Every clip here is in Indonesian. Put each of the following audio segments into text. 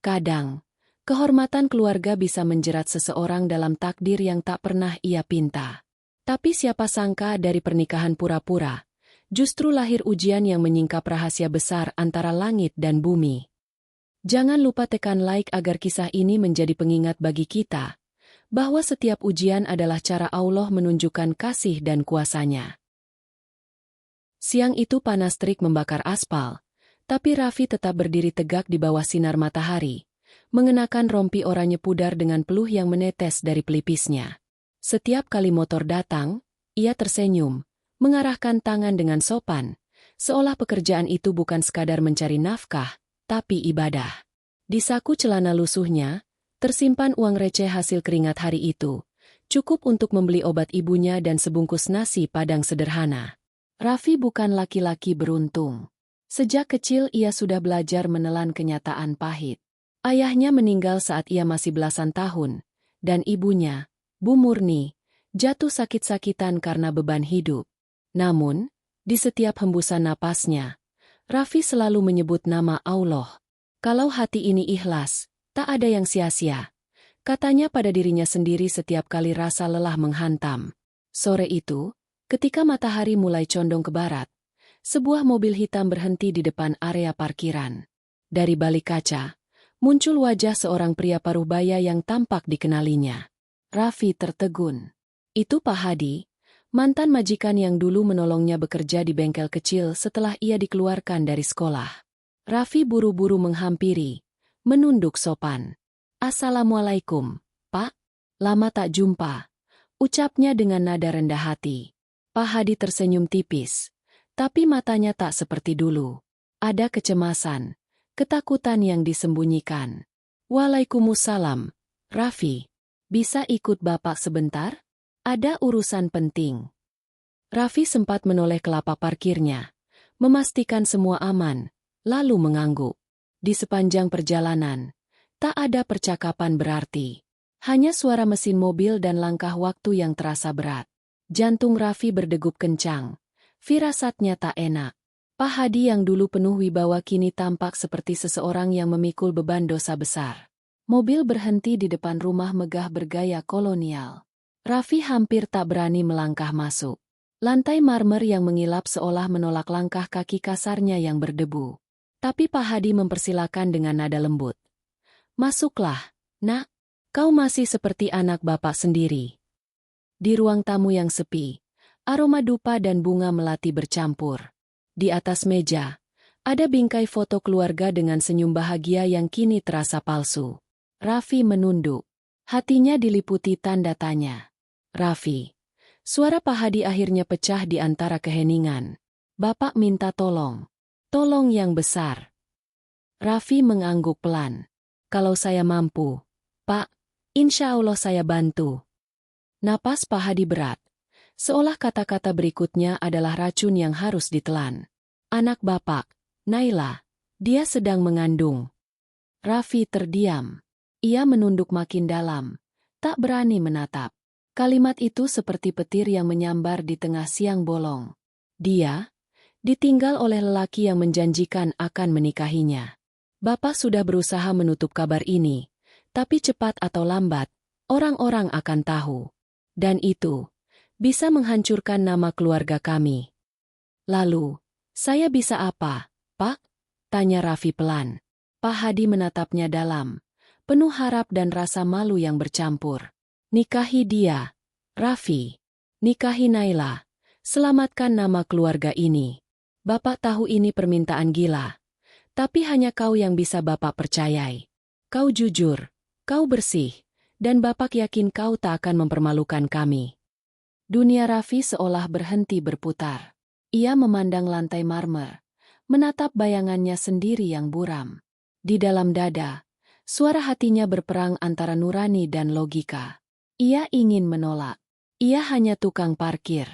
Kadang, kehormatan keluarga bisa menjerat seseorang dalam takdir yang tak pernah ia pinta. Tapi siapa sangka dari pernikahan pura-pura, justru lahir ujian yang menyingkap rahasia besar antara langit dan bumi. Jangan lupa tekan like agar kisah ini menjadi pengingat bagi kita, bahwa setiap ujian adalah cara Allah menunjukkan kasih dan kuasa-Nya. Siang itu panas terik membakar aspal, tapi Raffi tetap berdiri tegak di bawah sinar matahari, mengenakan rompi oranye pudar dengan peluh yang menetes dari pelipisnya. Setiap kali motor datang, ia tersenyum, mengarahkan tangan dengan sopan, seolah pekerjaan itu bukan sekadar mencari nafkah, tapi ibadah. Di saku celana lusuhnya, tersimpan uang receh hasil keringat hari itu, cukup untuk membeli obat ibunya dan sebungkus nasi padang sederhana. Raffi bukan laki-laki beruntung. Sejak kecil ia sudah belajar menelan kenyataan pahit. Ayahnya meninggal saat ia masih belasan tahun, dan ibunya, Bu Murni, jatuh sakit-sakitan karena beban hidup. Namun, di setiap hembusan napasnya, Raffi selalu menyebut nama Allah. Kalau hati ini ikhlas, tak ada yang sia-sia, katanya pada dirinya sendiri setiap kali rasa lelah menghantam. Sore itu, ketika matahari mulai condong ke barat, sebuah mobil hitam berhenti di depan area parkiran. Dari balik kaca, muncul wajah seorang pria paruh baya yang tampak dikenalinya. Raffi tertegun. Itu Pak Hadi, mantan majikan yang dulu menolongnya bekerja di bengkel kecil setelah ia dikeluarkan dari sekolah. Raffi buru-buru menghampiri, menunduk sopan. "Assalamualaikum, Pak. Lama tak jumpa," ucapnya dengan nada rendah hati. Pak Hadi tersenyum tipis, tapi matanya tak seperti dulu. Ada kecemasan, ketakutan yang disembunyikan. "Waalaikumsalam, Raffi. Bisa ikut Bapak sebentar? Ada urusan penting." Raffi sempat menoleh ke lapak parkirnya, memastikan semua aman, lalu mengangguk. Di sepanjang perjalanan, tak ada percakapan berarti. Hanya suara mesin mobil dan langkah waktu yang terasa berat. Jantung Raffi berdegup kencang. Firasatnya tak enak. Pak Hadi yang dulu penuh wibawa kini tampak seperti seseorang yang memikul beban dosa besar. Mobil berhenti di depan rumah megah bergaya kolonial. Raffi hampir tak berani melangkah masuk. Lantai marmer yang mengilap seolah menolak langkah kaki kasarnya yang berdebu. Tapi Pak Hadi mempersilakan dengan nada lembut. "Masuklah, Nak. Kau masih seperti anak Bapak sendiri." Di ruang tamu yang sepi, aroma dupa dan bunga melati bercampur. Di atas meja, ada bingkai foto keluarga dengan senyum bahagia yang kini terasa palsu. Raffi menunduk. Hatinya diliputi tanda tanya. "Raffi." Suara Pak Hadi akhirnya pecah di antara keheningan. "Bapak minta tolong. Tolong yang besar." Raffi mengangguk pelan. "Kalau saya mampu, Pak, insya Allah saya bantu." Napas Pak Hadi berat, seolah kata-kata berikutnya adalah racun yang harus ditelan. "Anak Bapak, Naila, dia sedang mengandung." Raffi terdiam. Ia menunduk makin dalam, tak berani menatap. Kalimat itu seperti petir yang menyambar di tengah siang bolong. Dia ditinggal oleh lelaki yang menjanjikan akan menikahinya. Bapak sudah berusaha menutup kabar ini, tapi cepat atau lambat, orang-orang akan tahu. Dan itu bisa menghancurkan nama keluarga kami. "Lalu, saya bisa apa, Pak?" tanya Raffi pelan. Pak Hadi menatapnya dalam, penuh harap dan rasa malu yang bercampur. "Nikahi dia, Raffi. Nikahi Naila. Selamatkan nama keluarga ini. Bapak tahu ini permintaan gila, tapi hanya kau yang bisa Bapak percayai. Kau jujur, kau bersih, dan Bapak yakin kau tak akan mempermalukan kami." Dunia Raffi seolah berhenti berputar. Ia memandang lantai marmer, menatap bayangannya sendiri yang buram. Di dalam dada, suara hatinya berperang antara nurani dan logika. Ia ingin menolak. Ia hanya tukang parkir.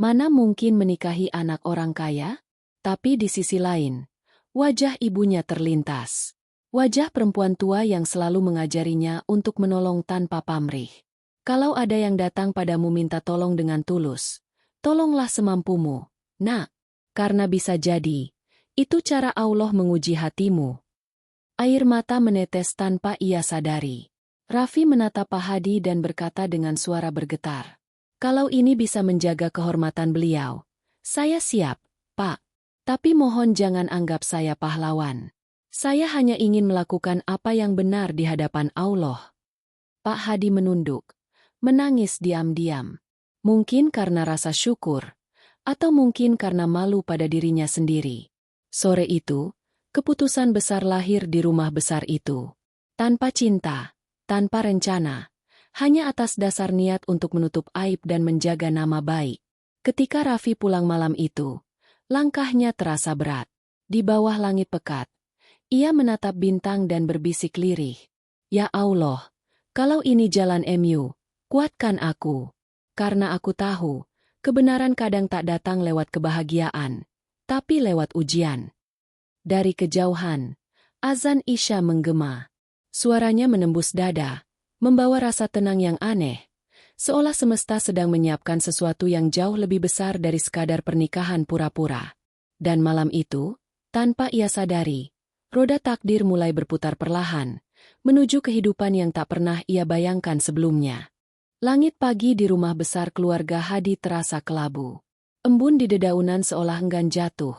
Mana mungkin menikahi anak orang kaya? Tapi di sisi lain, wajah ibunya terlintas. Wajah perempuan tua yang selalu mengajarinya untuk menolong tanpa pamrih. Kalau ada yang datang padamu minta tolong dengan tulus, tolonglah semampumu, Nak, karena bisa jadi, itu cara Allah menguji hatimu. Air mata menetes tanpa ia sadari. Raffi menatap Pak Hadi dan berkata dengan suara bergetar. Kalau ini bisa menjaga kehormatan beliau, saya siap, Pak. Tapi mohon jangan anggap saya pahlawan. Saya hanya ingin melakukan apa yang benar di hadapan Allah. Pak Hadi menunduk, menangis diam-diam. Mungkin karena rasa syukur, atau mungkin karena malu pada dirinya sendiri. Sore itu, keputusan besar lahir di rumah besar itu. Tanpa cinta, tanpa rencana, hanya atas dasar niat untuk menutup aib dan menjaga nama baik. Ketika Raffi pulang malam itu, langkahnya terasa berat. Di bawah langit pekat, ia menatap bintang dan berbisik lirih. Ya Allah, kalau ini jalan MU, kuatkan aku. Karena aku tahu, kebenaran kadang tak datang lewat kebahagiaan, tapi lewat ujian. Dari kejauhan, azan Isya menggema. Suaranya menembus dada, membawa rasa tenang yang aneh, seolah semesta sedang menyiapkan sesuatu yang jauh lebih besar dari sekadar pernikahan pura-pura. Dan malam itu, tanpa ia sadari, roda takdir mulai berputar perlahan, menuju kehidupan yang tak pernah ia bayangkan sebelumnya. Langit pagi di rumah besar keluarga Hadi terasa kelabu. Embun di dedaunan seolah enggan jatuh.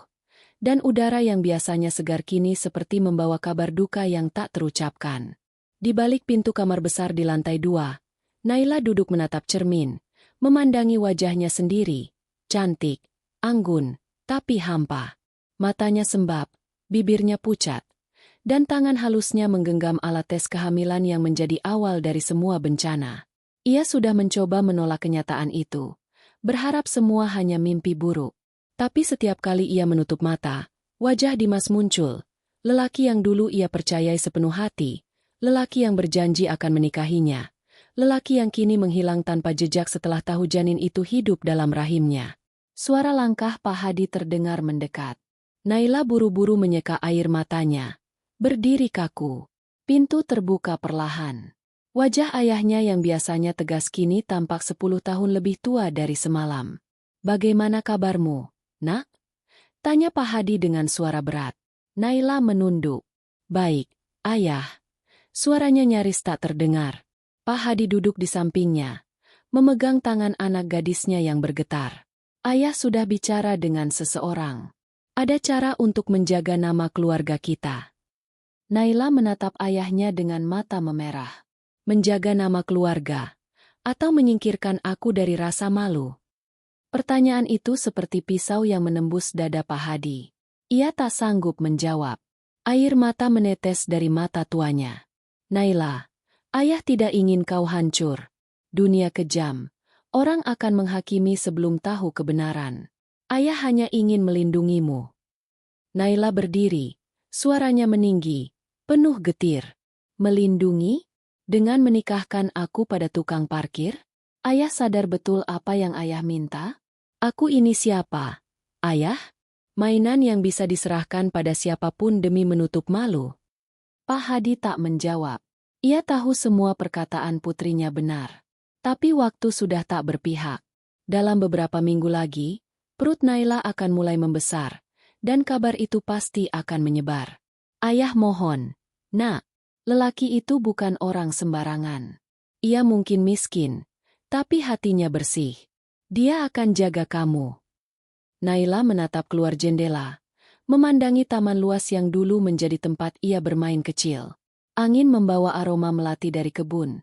Dan udara yang biasanya segar kini seperti membawa kabar duka yang tak terucapkan. Di balik pintu kamar besar di lantai 2, Naila duduk menatap cermin, memandangi wajahnya sendiri, cantik, anggun, tapi hampa. Matanya sembab, bibirnya pucat, dan tangan halusnya menggenggam alat tes kehamilan yang menjadi awal dari semua bencana. Ia sudah mencoba menolak kenyataan itu, berharap semua hanya mimpi buruk. Tapi setiap kali ia menutup mata, wajah Dimas muncul, lelaki yang dulu ia percayai sepenuh hati, lelaki yang berjanji akan menikahinya, lelaki yang kini menghilang tanpa jejak setelah tahu janin itu hidup dalam rahimnya. Suara langkah Pak Hadi terdengar mendekat. Naila buru-buru menyeka air matanya, berdiri kaku. Pintu terbuka perlahan. Wajah ayahnya yang biasanya tegas kini tampak 10 tahun lebih tua dari semalam. Bagaimana kabarmu, Nak? Tanya Pak Hadi dengan suara berat. Naila menunduk. Baik, ayah. Suaranya nyaris tak terdengar. Pak Hadi duduk di sampingnya, memegang tangan anak gadisnya yang bergetar. Ayah sudah bicara dengan seseorang. Ada cara untuk menjaga nama keluarga kita. Naila menatap ayahnya dengan mata memerah. Menjaga nama keluarga, atau menyingkirkan aku dari rasa malu? Pertanyaan itu seperti pisau yang menembus dada Pak Hadi. Ia tak sanggup menjawab. Air mata menetes dari mata tuanya. Naila, ayah tidak ingin kau hancur. Dunia kejam. Orang akan menghakimi sebelum tahu kebenaran. Ayah hanya ingin melindungimu. Naila berdiri, suaranya meninggi, penuh getir. Melindungi? Dengan menikahkan aku pada tukang parkir? Ayah sadar betul apa yang ayah minta? Aku ini siapa, ayah? Mainan yang bisa diserahkan pada siapapun demi menutup malu. Pak Hadi tak menjawab. Ia tahu semua perkataan putrinya benar. Tapi waktu sudah tak berpihak. Dalam beberapa minggu lagi, perut Naila akan mulai membesar, dan kabar itu pasti akan menyebar. Ayah mohon, Nak, lelaki itu bukan orang sembarangan. Ia mungkin miskin, tapi hatinya bersih. Dia akan jaga kamu. Naila menatap keluar jendela, memandangi taman luas yang dulu menjadi tempat ia bermain kecil. Angin membawa aroma melati dari kebun,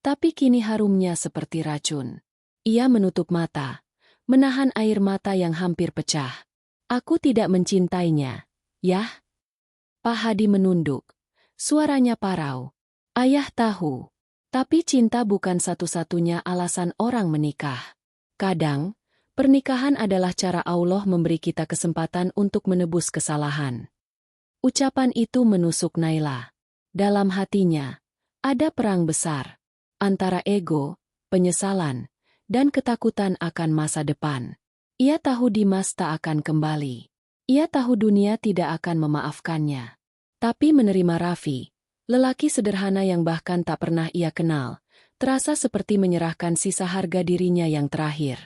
tapi kini harumnya seperti racun. Ia menutup mata, menahan air mata yang hampir pecah. Aku tidak mencintainya, yah? Pak Hadi menunduk, suaranya parau. Ayah tahu, tapi cinta bukan satu-satunya alasan orang menikah. Kadang, pernikahan adalah cara Allah memberi kita kesempatan untuk menebus kesalahan. Ucapan itu menusuk Naila. Dalam hatinya, ada perang besar antara ego, penyesalan, dan ketakutan akan masa depan. Ia tahu Dimas tak akan kembali. Ia tahu dunia tidak akan memaafkannya. Tapi menerima Raffi, lelaki sederhana yang bahkan tak pernah ia kenal, terasa seperti menyerahkan sisa harga dirinya yang terakhir.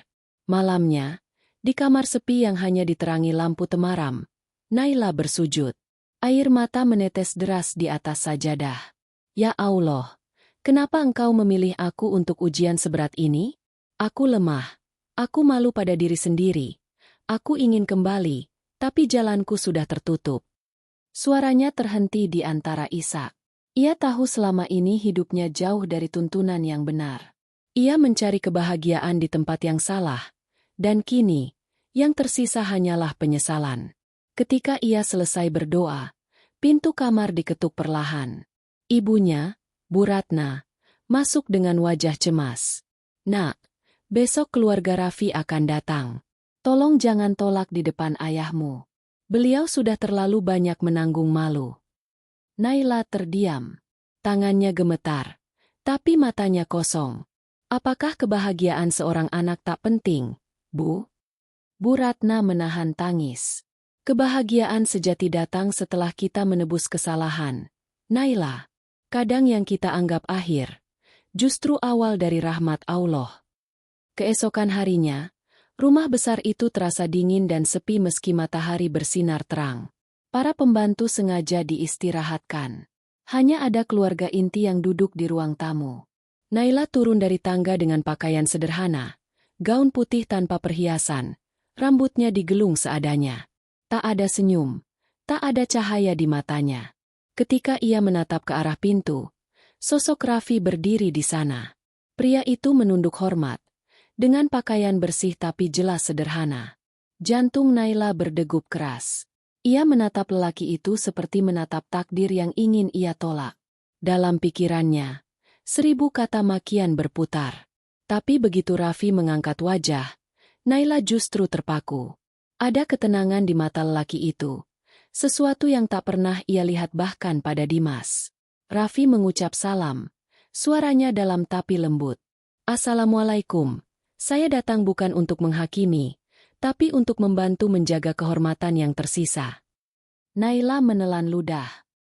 Malamnya, di kamar sepi yang hanya diterangi lampu temaram, Naila bersujud. Air mata menetes deras di atas sajadah. Ya Allah, kenapa engkau memilih aku untuk ujian seberat ini? Aku lemah. Aku malu pada diri sendiri. Aku ingin kembali, tapi jalanku sudah tertutup. Suaranya terhenti di antara Ishak. Ia tahu selama ini hidupnya jauh dari tuntunan yang benar. Ia mencari kebahagiaan di tempat yang salah, dan kini, yang tersisa hanyalah penyesalan. Ketika ia selesai berdoa, pintu kamar diketuk perlahan. Ibunya, Bu Ratna, masuk dengan wajah cemas. Nak, besok keluarga Raffi akan datang. Tolong jangan tolak di depan ayahmu. Beliau sudah terlalu banyak menanggung malu. Naila terdiam. Tangannya gemetar, tapi matanya kosong. Apakah kebahagiaan seorang anak tak penting, Bu? Bu Ratna menahan tangis. Kebahagiaan sejati datang setelah kita menebus kesalahan. Naila, kadang yang kita anggap akhir, justru awal dari rahmat Allah. Keesokan harinya, rumah besar itu terasa dingin dan sepi meski matahari bersinar terang. Para pembantu sengaja diistirahatkan. Hanya ada keluarga inti yang duduk di ruang tamu. Naila turun dari tangga dengan pakaian sederhana, gaun putih tanpa perhiasan, rambutnya digelung seadanya. Tak ada senyum, tak ada cahaya di matanya. Ketika ia menatap ke arah pintu, sosok Raffi berdiri di sana. Pria itu menunduk hormat, dengan pakaian bersih tapi jelas sederhana. Jantung Naila berdegup keras. Ia menatap lelaki itu seperti menatap takdir yang ingin ia tolak. Dalam pikirannya, 1000 kata makian berputar. Tapi begitu Raffi mengangkat wajah, Naila justru terpaku. Ada ketenangan di mata lelaki itu, sesuatu yang tak pernah ia lihat bahkan pada Dimas. Raffi mengucap salam, suaranya dalam tapi lembut. Assalamualaikum, saya datang bukan untuk menghakimi, tapi untuk membantu menjaga kehormatan yang tersisa. Naila menelan ludah.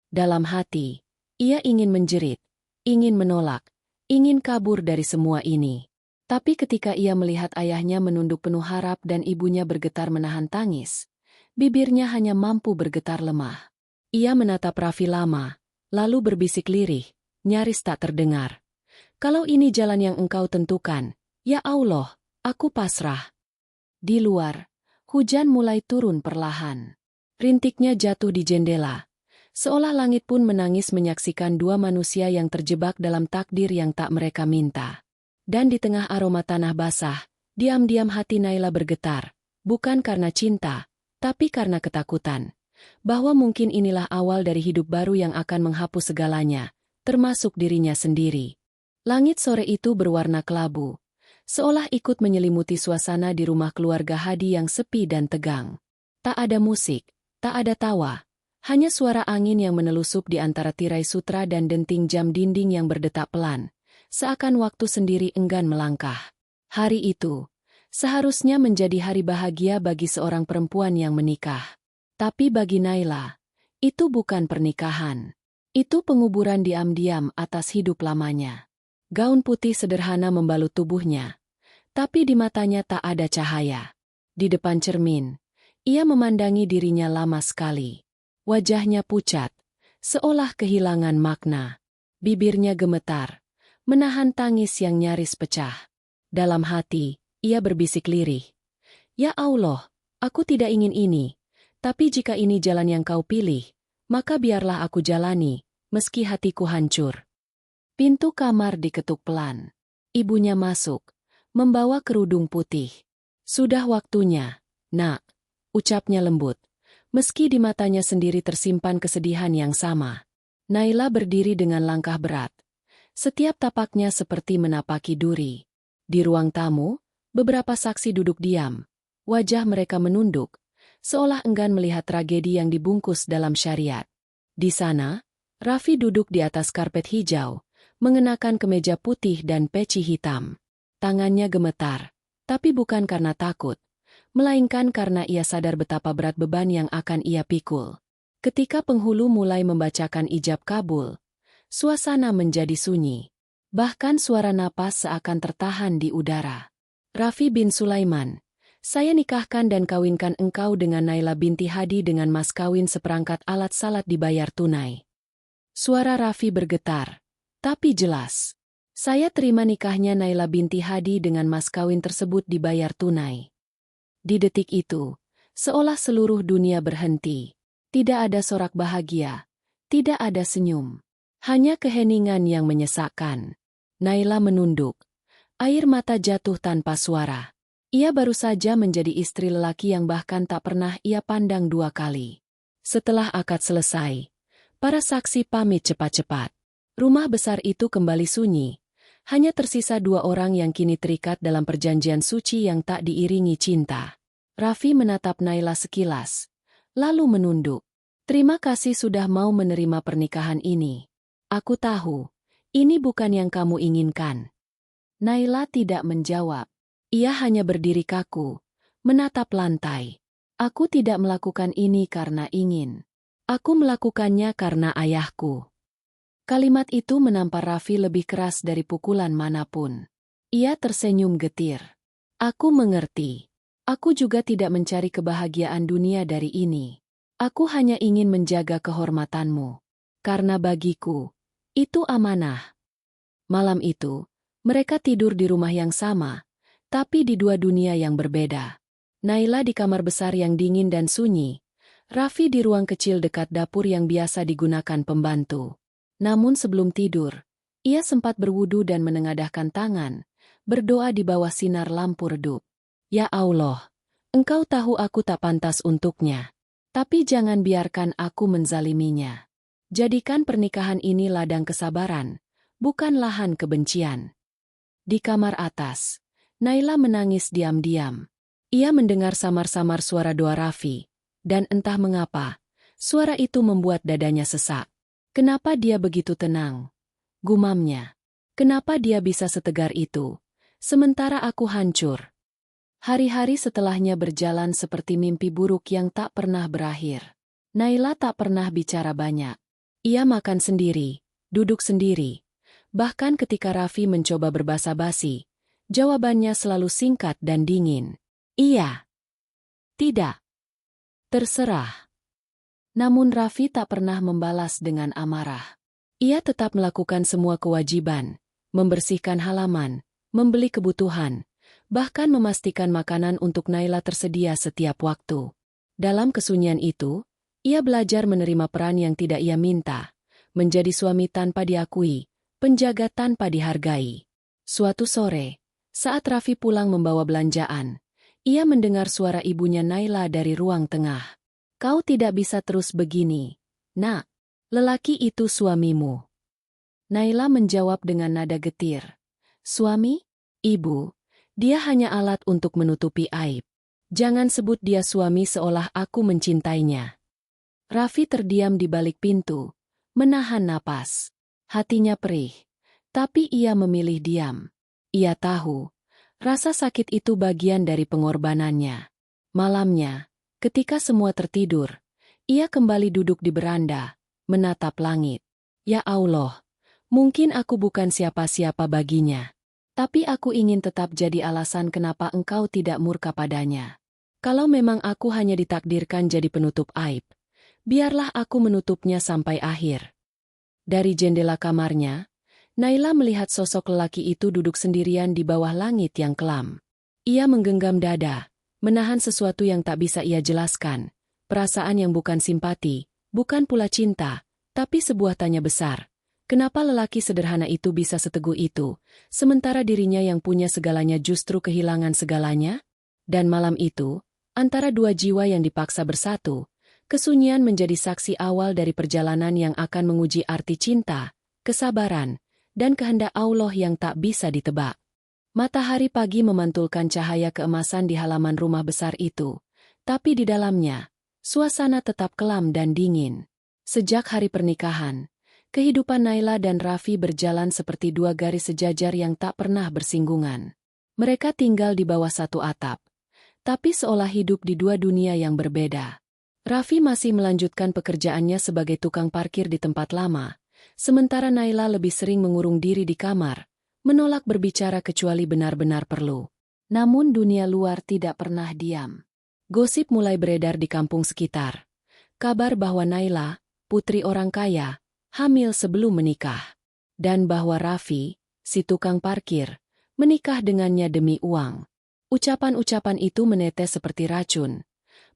Dalam hati, ia ingin menjerit, ingin menolak, ingin kabur dari semua ini. Tapi ketika ia melihat ayahnya menunduk penuh harap dan ibunya bergetar menahan tangis, bibirnya hanya mampu bergetar lemah. Ia menatap Raffi lama, lalu berbisik lirih, nyaris tak terdengar. Kalau ini jalan yang engkau tentukan, ya Allah, aku pasrah. Di luar, hujan mulai turun perlahan. Rintiknya jatuh di jendela. Seolah langit pun menangis menyaksikan dua manusia yang terjebak dalam takdir yang tak mereka minta. Dan di tengah aroma tanah basah, diam-diam hati Naila bergetar, bukan karena cinta, tapi karena ketakutan. Bahwa mungkin inilah awal dari hidup baru yang akan menghapus segalanya, termasuk dirinya sendiri. Langit sore itu berwarna kelabu, seolah ikut menyelimuti suasana di rumah keluarga Hadi yang sepi dan tegang. Tak ada musik, tak ada tawa. Hanya suara angin yang menelusup di antara tirai sutra dan denting jam dinding yang berdetak pelan, seakan waktu sendiri enggan melangkah. Hari itu, seharusnya menjadi hari bahagia bagi seorang perempuan yang menikah. Tapi bagi Naila, itu bukan pernikahan. Itu penguburan diam-diam atas hidup lamanya. Gaun putih sederhana membalut tubuhnya, tapi di matanya tak ada cahaya. Di depan cermin, ia memandangi dirinya lama sekali. Wajahnya pucat, seolah kehilangan makna. Bibirnya gemetar, menahan tangis yang nyaris pecah. Dalam hati, ia berbisik lirih. Ya Allah, aku tidak ingin ini. Tapi jika ini jalan yang kau pilih, maka biarlah aku jalani, meski hatiku hancur. Pintu kamar diketuk pelan. Ibunya masuk, membawa kerudung putih. Sudah waktunya, Nak, ucapnya lembut. Meski di matanya sendiri tersimpan kesedihan yang sama. Naila berdiri dengan langkah berat. Setiap tapaknya seperti menapaki duri. Di ruang tamu, beberapa saksi duduk diam. Wajah mereka menunduk, seolah enggan melihat tragedi yang dibungkus dalam syariat. Di sana, Raffi duduk di atas karpet hijau, mengenakan kemeja putih dan peci hitam. Tangannya gemetar, tapi bukan karena takut, melainkan karena ia sadar betapa berat beban yang akan ia pikul. Ketika penghulu mulai membacakan ijab kabul, suasana menjadi sunyi. Bahkan suara napas seakan tertahan di udara. Raffi bin Sulaiman, Saya nikahkan dan kawinkan engkau dengan Naila binti Hadi dengan mas kawin seperangkat alat salat dibayar tunai. Suara Raffi bergetar. Tapi jelas. Saya terima nikahnya Naila binti Hadi dengan mas kawin tersebut dibayar tunai. Di detik itu, seolah seluruh dunia berhenti. Tidak ada sorak bahagia. Tidak ada senyum. Hanya keheningan yang menyesakkan. Naila menunduk. Air mata jatuh tanpa suara. Ia baru saja menjadi istri lelaki yang bahkan tak pernah ia pandang dua kali. Setelah akad selesai, para saksi pamit cepat-cepat. Rumah besar itu kembali sunyi. Hanya tersisa dua orang yang kini terikat dalam perjanjian suci yang tak diiringi cinta. Raffi menatap Naila sekilas, lalu menunduk. Terima kasih sudah mau menerima pernikahan ini. Aku tahu, ini bukan yang kamu inginkan. Naila tidak menjawab. Ia hanya berdiri kaku, menatap lantai. Aku tidak melakukan ini karena ingin. Aku melakukannya karena ayahku. Kalimat itu menampar Raffi lebih keras dari pukulan manapun. Ia tersenyum getir. Aku mengerti. Aku juga tidak mencari kebahagiaan dunia dari ini. Aku hanya ingin menjaga kehormatanmu. Karena bagiku, itu amanah. Malam itu, mereka tidur di rumah yang sama, tapi di dua dunia yang berbeda. Naila di kamar besar yang dingin dan sunyi, Raffi di ruang kecil dekat dapur yang biasa digunakan pembantu. Namun sebelum tidur, ia sempat berwudu dan menengadahkan tangan, berdoa di bawah sinar lampu redup. Ya Allah, Engkau tahu aku tak pantas untuknya. Tapi jangan biarkan aku menzaliminya. Jadikan pernikahan ini ladang kesabaran, bukan lahan kebencian. Di kamar atas, Naila menangis diam-diam. Ia mendengar samar-samar suara doa Raffi, dan entah mengapa, suara itu membuat dadanya sesak. Kenapa dia begitu tenang? Gumamnya. Kenapa dia bisa setegar itu? Sementara aku hancur. Hari-hari setelahnya berjalan seperti mimpi buruk yang tak pernah berakhir. Naila tak pernah bicara banyak. Ia makan sendiri, duduk sendiri. Bahkan ketika Raffi mencoba berbasa-basi, jawabannya selalu singkat dan dingin. Iya. Tidak. Terserah. Namun Raffi tak pernah membalas dengan amarah. Ia tetap melakukan semua kewajiban, membersihkan halaman, membeli kebutuhan, bahkan memastikan makanan untuk Naila tersedia setiap waktu. Dalam kesunyian itu, ia belajar menerima peran yang tidak ia minta, menjadi suami tanpa diakui, penjaga tanpa dihargai. Suatu sore, saat Raffi pulang membawa belanjaan, ia mendengar suara ibunya Naila dari ruang tengah. Kau tidak bisa terus begini, Nak. Lelaki itu suamimu. Naila menjawab dengan nada getir. Suami? Ibu. Dia hanya alat untuk menutupi aib. Jangan sebut dia suami seolah aku mencintainya. Raffi terdiam di balik pintu, menahan napas. Hatinya perih, tapi ia memilih diam. Ia tahu, rasa sakit itu bagian dari pengorbanannya. Malamnya, ketika semua tertidur, ia kembali duduk di beranda, menatap langit. Ya Allah, mungkin aku bukan siapa-siapa baginya. Tapi aku ingin tetap jadi alasan kenapa engkau tidak murka padanya. Kalau memang aku hanya ditakdirkan jadi penutup aib, biarlah aku menutupnya sampai akhir. Dari jendela kamarnya, Naila melihat sosok lelaki itu duduk sendirian di bawah langit yang kelam. Ia menggenggam dada, menahan sesuatu yang tak bisa ia jelaskan, perasaan yang bukan simpati, bukan pula cinta, tapi sebuah tanya besar. Kenapa lelaki sederhana itu bisa seteguh itu, sementara dirinya yang punya segalanya justru kehilangan segalanya? Dan malam itu, antara dua jiwa yang dipaksa bersatu, kesunyian menjadi saksi awal dari perjalanan yang akan menguji arti cinta, kesabaran, dan kehendak Allah yang tak bisa ditebak. Matahari pagi memantulkan cahaya keemasan di halaman rumah besar itu, tapi di dalamnya, suasana tetap kelam dan dingin. Sejak hari pernikahan, kehidupan Naila dan Raffi berjalan seperti dua garis sejajar yang tak pernah bersinggungan. Mereka tinggal di bawah satu atap, tapi seolah hidup di dua dunia yang berbeda. Raffi masih melanjutkan pekerjaannya sebagai tukang parkir di tempat lama, sementara Naila lebih sering mengurung diri di kamar, menolak berbicara kecuali benar-benar perlu. Namun dunia luar tidak pernah diam. Gosip mulai beredar di kampung sekitar. Kabar bahwa Naila, putri orang kaya, hamil sebelum menikah. Dan bahwa Raffi, si tukang parkir, menikah dengannya demi uang. Ucapan-ucapan itu menetes seperti racun.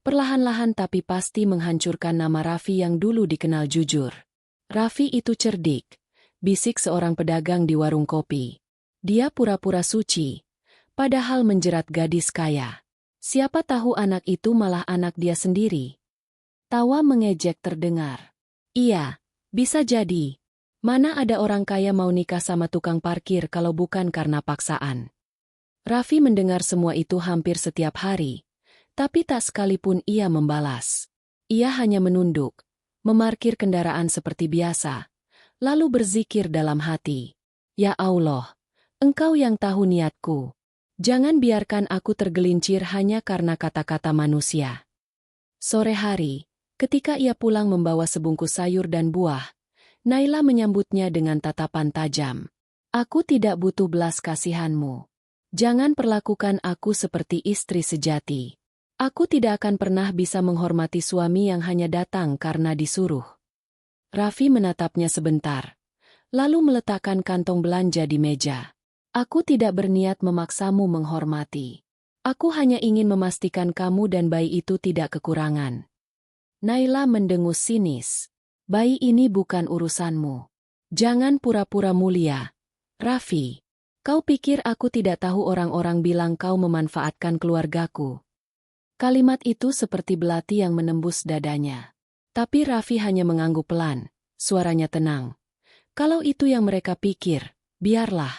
Perlahan-lahan tapi pasti menghancurkan nama Raffi yang dulu dikenal jujur. Raffi itu cerdik, bisik seorang pedagang di warung kopi. Dia pura-pura suci, padahal menjerat gadis kaya. Siapa tahu anak itu malah anak dia sendiri. Tawa mengejek terdengar. Iya, bisa jadi. Mana ada orang kaya mau nikah sama tukang parkir kalau bukan karena paksaan. Raffi mendengar semua itu hampir setiap hari, tapi tak sekalipun ia membalas. Ia hanya menunduk, memarkir kendaraan seperti biasa, lalu berzikir dalam hati. Ya Allah, Engkau yang tahu niatku. Jangan biarkan aku tergelincir hanya karena kata-kata manusia. Sore hari, ketika ia pulang membawa sebungkus sayur dan buah, Naila menyambutnya dengan tatapan tajam. Aku tidak butuh belas kasihanmu. Jangan perlakukan aku seperti istri sejati. Aku tidak akan pernah bisa menghormati suami yang hanya datang karena disuruh. Raffi menatapnya sebentar, lalu meletakkan kantong belanja di meja. Aku tidak berniat memaksamu menghormati. Aku hanya ingin memastikan kamu dan bayi itu tidak kekurangan. Naila mendengus sinis. Bayi ini bukan urusanmu. Jangan pura-pura mulia. Raffi, kau pikir aku tidak tahu orang-orang bilang kau memanfaatkan keluargaku? Kalimat itu seperti belati yang menembus dadanya. Tapi Raffi hanya mengangguk pelan, suaranya tenang. Kalau itu yang mereka pikir, biarlah.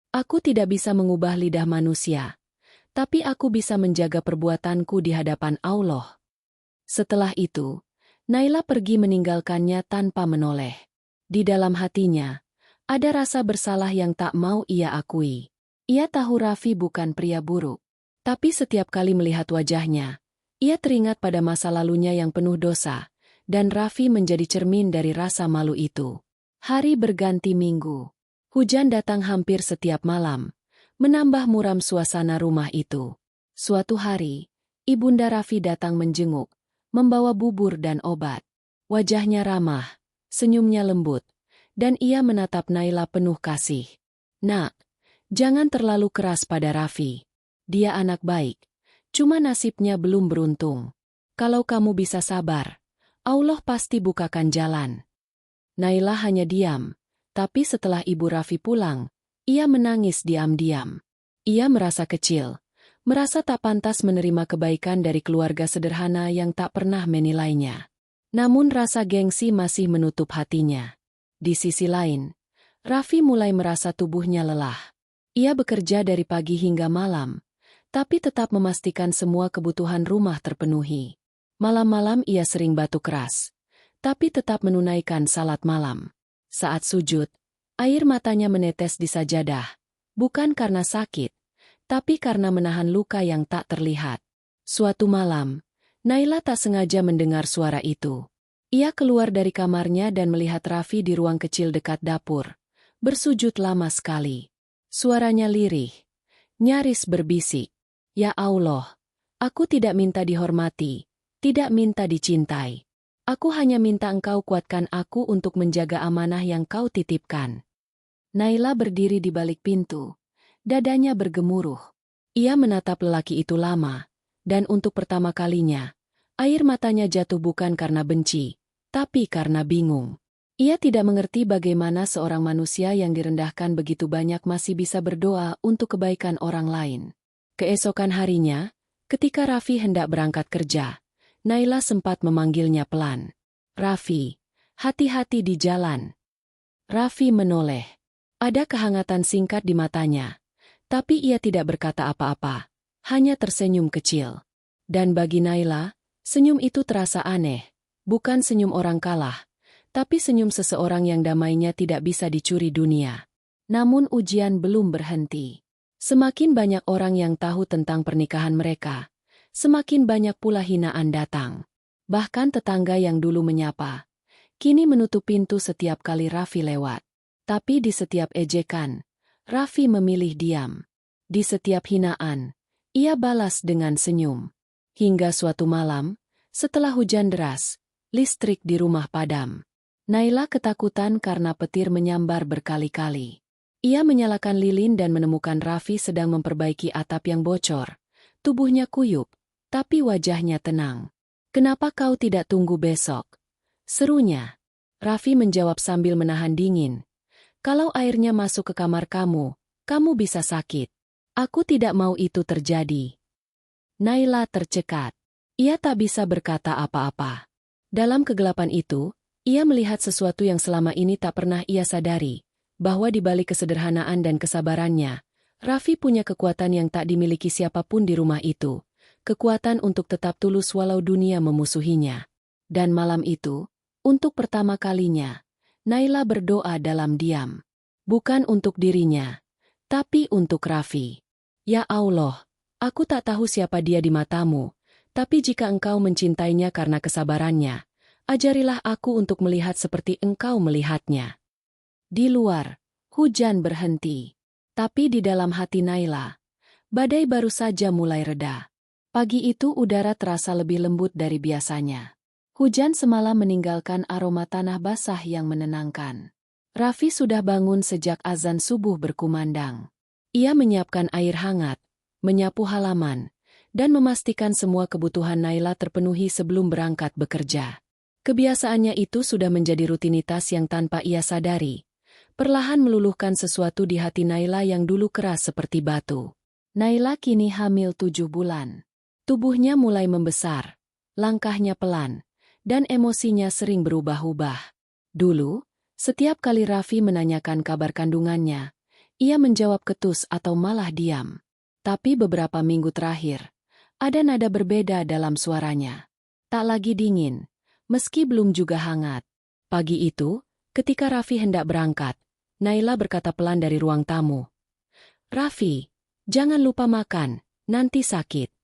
Aku tidak bisa mengubah lidah manusia, tapi aku bisa menjaga perbuatanku di hadapan Allah. Setelah itu, Naila pergi meninggalkannya tanpa menoleh. Di dalam hatinya, ada rasa bersalah yang tak mau ia akui. Ia tahu Raffi bukan pria buruk, tapi setiap kali melihat wajahnya, ia teringat pada masa lalunya yang penuh dosa, dan Raffi menjadi cermin dari rasa malu itu. Hari berganti minggu. Hujan datang hampir setiap malam, menambah muram suasana rumah itu. Suatu hari, Ibunda Raffi datang menjenguk, membawa bubur dan obat. Wajahnya ramah, senyumnya lembut, dan ia menatap Naila penuh kasih. Nak, jangan terlalu keras pada Raffi. Dia anak baik, cuma nasibnya belum beruntung. Kalau kamu bisa sabar, Allah pasti bukakan jalan. Naila hanya diam. Tapi setelah Ibu Raffi pulang, ia menangis diam-diam. Ia merasa kecil, merasa tak pantas menerima kebaikan dari keluarga sederhana yang tak pernah menilainya. Namun rasa gengsi masih menutup hatinya. Di sisi lain, Raffi mulai merasa tubuhnya lelah. Ia bekerja dari pagi hingga malam, tapi tetap memastikan semua kebutuhan rumah terpenuhi. Malam-malam ia sering batuk keras, tapi tetap menunaikan salat malam. Saat sujud, air matanya menetes di sajadah, bukan karena sakit, tapi karena menahan luka yang tak terlihat. Suatu malam, Naila tak sengaja mendengar suara itu. Ia keluar dari kamarnya dan melihat Raffi di ruang kecil dekat dapur, bersujud lama sekali. Suaranya lirih, nyaris berbisik. Ya Allah, aku tidak minta dihormati, tidak minta dicintai. Aku hanya minta Engkau kuatkan aku untuk menjaga amanah yang Kau titipkan. Naila berdiri di balik pintu. Dadanya bergemuruh. Ia menatap lelaki itu lama, dan untuk pertama kalinya, air matanya jatuh bukan karena benci, tapi karena bingung. Ia tidak mengerti bagaimana seorang manusia yang direndahkan begitu banyak masih bisa berdoa untuk kebaikan orang lain. Keesokan harinya, ketika Raffi hendak berangkat kerja, Naila sempat memanggilnya pelan. Raffi, hati-hati di jalan. Raffi menoleh. Ada kehangatan singkat di matanya, tapi ia tidak berkata apa-apa, hanya tersenyum kecil. Dan bagi Naila, senyum itu terasa aneh, bukan senyum orang kalah, tapi senyum seseorang yang damainya tidak bisa dicuri dunia. Namun ujian belum berhenti. Semakin banyak orang yang tahu tentang pernikahan mereka, semakin banyak pula hinaan datang. Bahkan tetangga yang dulu menyapa, kini menutup pintu setiap kali Raffi lewat. Tapi di setiap ejekan, Raffi memilih diam. Di setiap hinaan, Ia balas dengan senyum. Hingga suatu malam, setelah hujan deras, listrik di rumah padam. Naila ketakutan karena petir menyambar berkali-kali. Ia menyalakan lilin dan menemukan Raffi sedang memperbaiki atap yang bocor. Tubuhnya kuyup, tapi wajahnya tenang. "Kenapa kau tidak tunggu besok?" serunya. Raffi menjawab sambil menahan dingin. "Kalau airnya masuk ke kamar kamu bisa sakit. Aku tidak mau itu terjadi." Naila tercekat. Ia tak bisa berkata apa-apa. Dalam kegelapan itu, ia melihat sesuatu yang selama ini tak pernah ia sadari, bahwa di balik kesederhanaan dan kesabarannya, Raffi punya kekuatan yang tak dimiliki siapapun di rumah itu. Kekuatan untuk tetap tulus walau dunia memusuhinya. Dan malam itu, untuk pertama kalinya, Naila berdoa dalam diam. Bukan untuk dirinya, tapi untuk Raffi. "Ya Allah, aku tak tahu siapa dia di matamu, tapi jika engkau mencintainya karena kesabarannya, ajarilah aku untuk melihat seperti engkau melihatnya." Di luar, hujan berhenti. Tapi di dalam hati Naila, badai baru saja mulai reda. Pagi itu udara terasa lebih lembut dari biasanya. Hujan semalam meninggalkan aroma tanah basah yang menenangkan. Raffi sudah bangun sejak azan subuh berkumandang. Ia menyiapkan air hangat, menyapu halaman, dan memastikan semua kebutuhan Naila terpenuhi sebelum berangkat bekerja. Kebiasaannya itu sudah menjadi rutinitas yang tanpa ia sadari, perlahan meluluhkan sesuatu di hati Naila yang dulu keras seperti batu. Naila kini hamil 7 bulan. Tubuhnya mulai membesar, langkahnya pelan, dan emosinya sering berubah-ubah. Dulu, setiap kali Raffi menanyakan kabar kandungannya, ia menjawab ketus atau malah diam. Tapi beberapa minggu terakhir, ada nada berbeda dalam suaranya. Tak lagi dingin, meski belum juga hangat. Pagi itu, ketika Raffi hendak berangkat, Naila berkata pelan dari ruang tamu. "Raffi, jangan lupa makan, nanti sakit."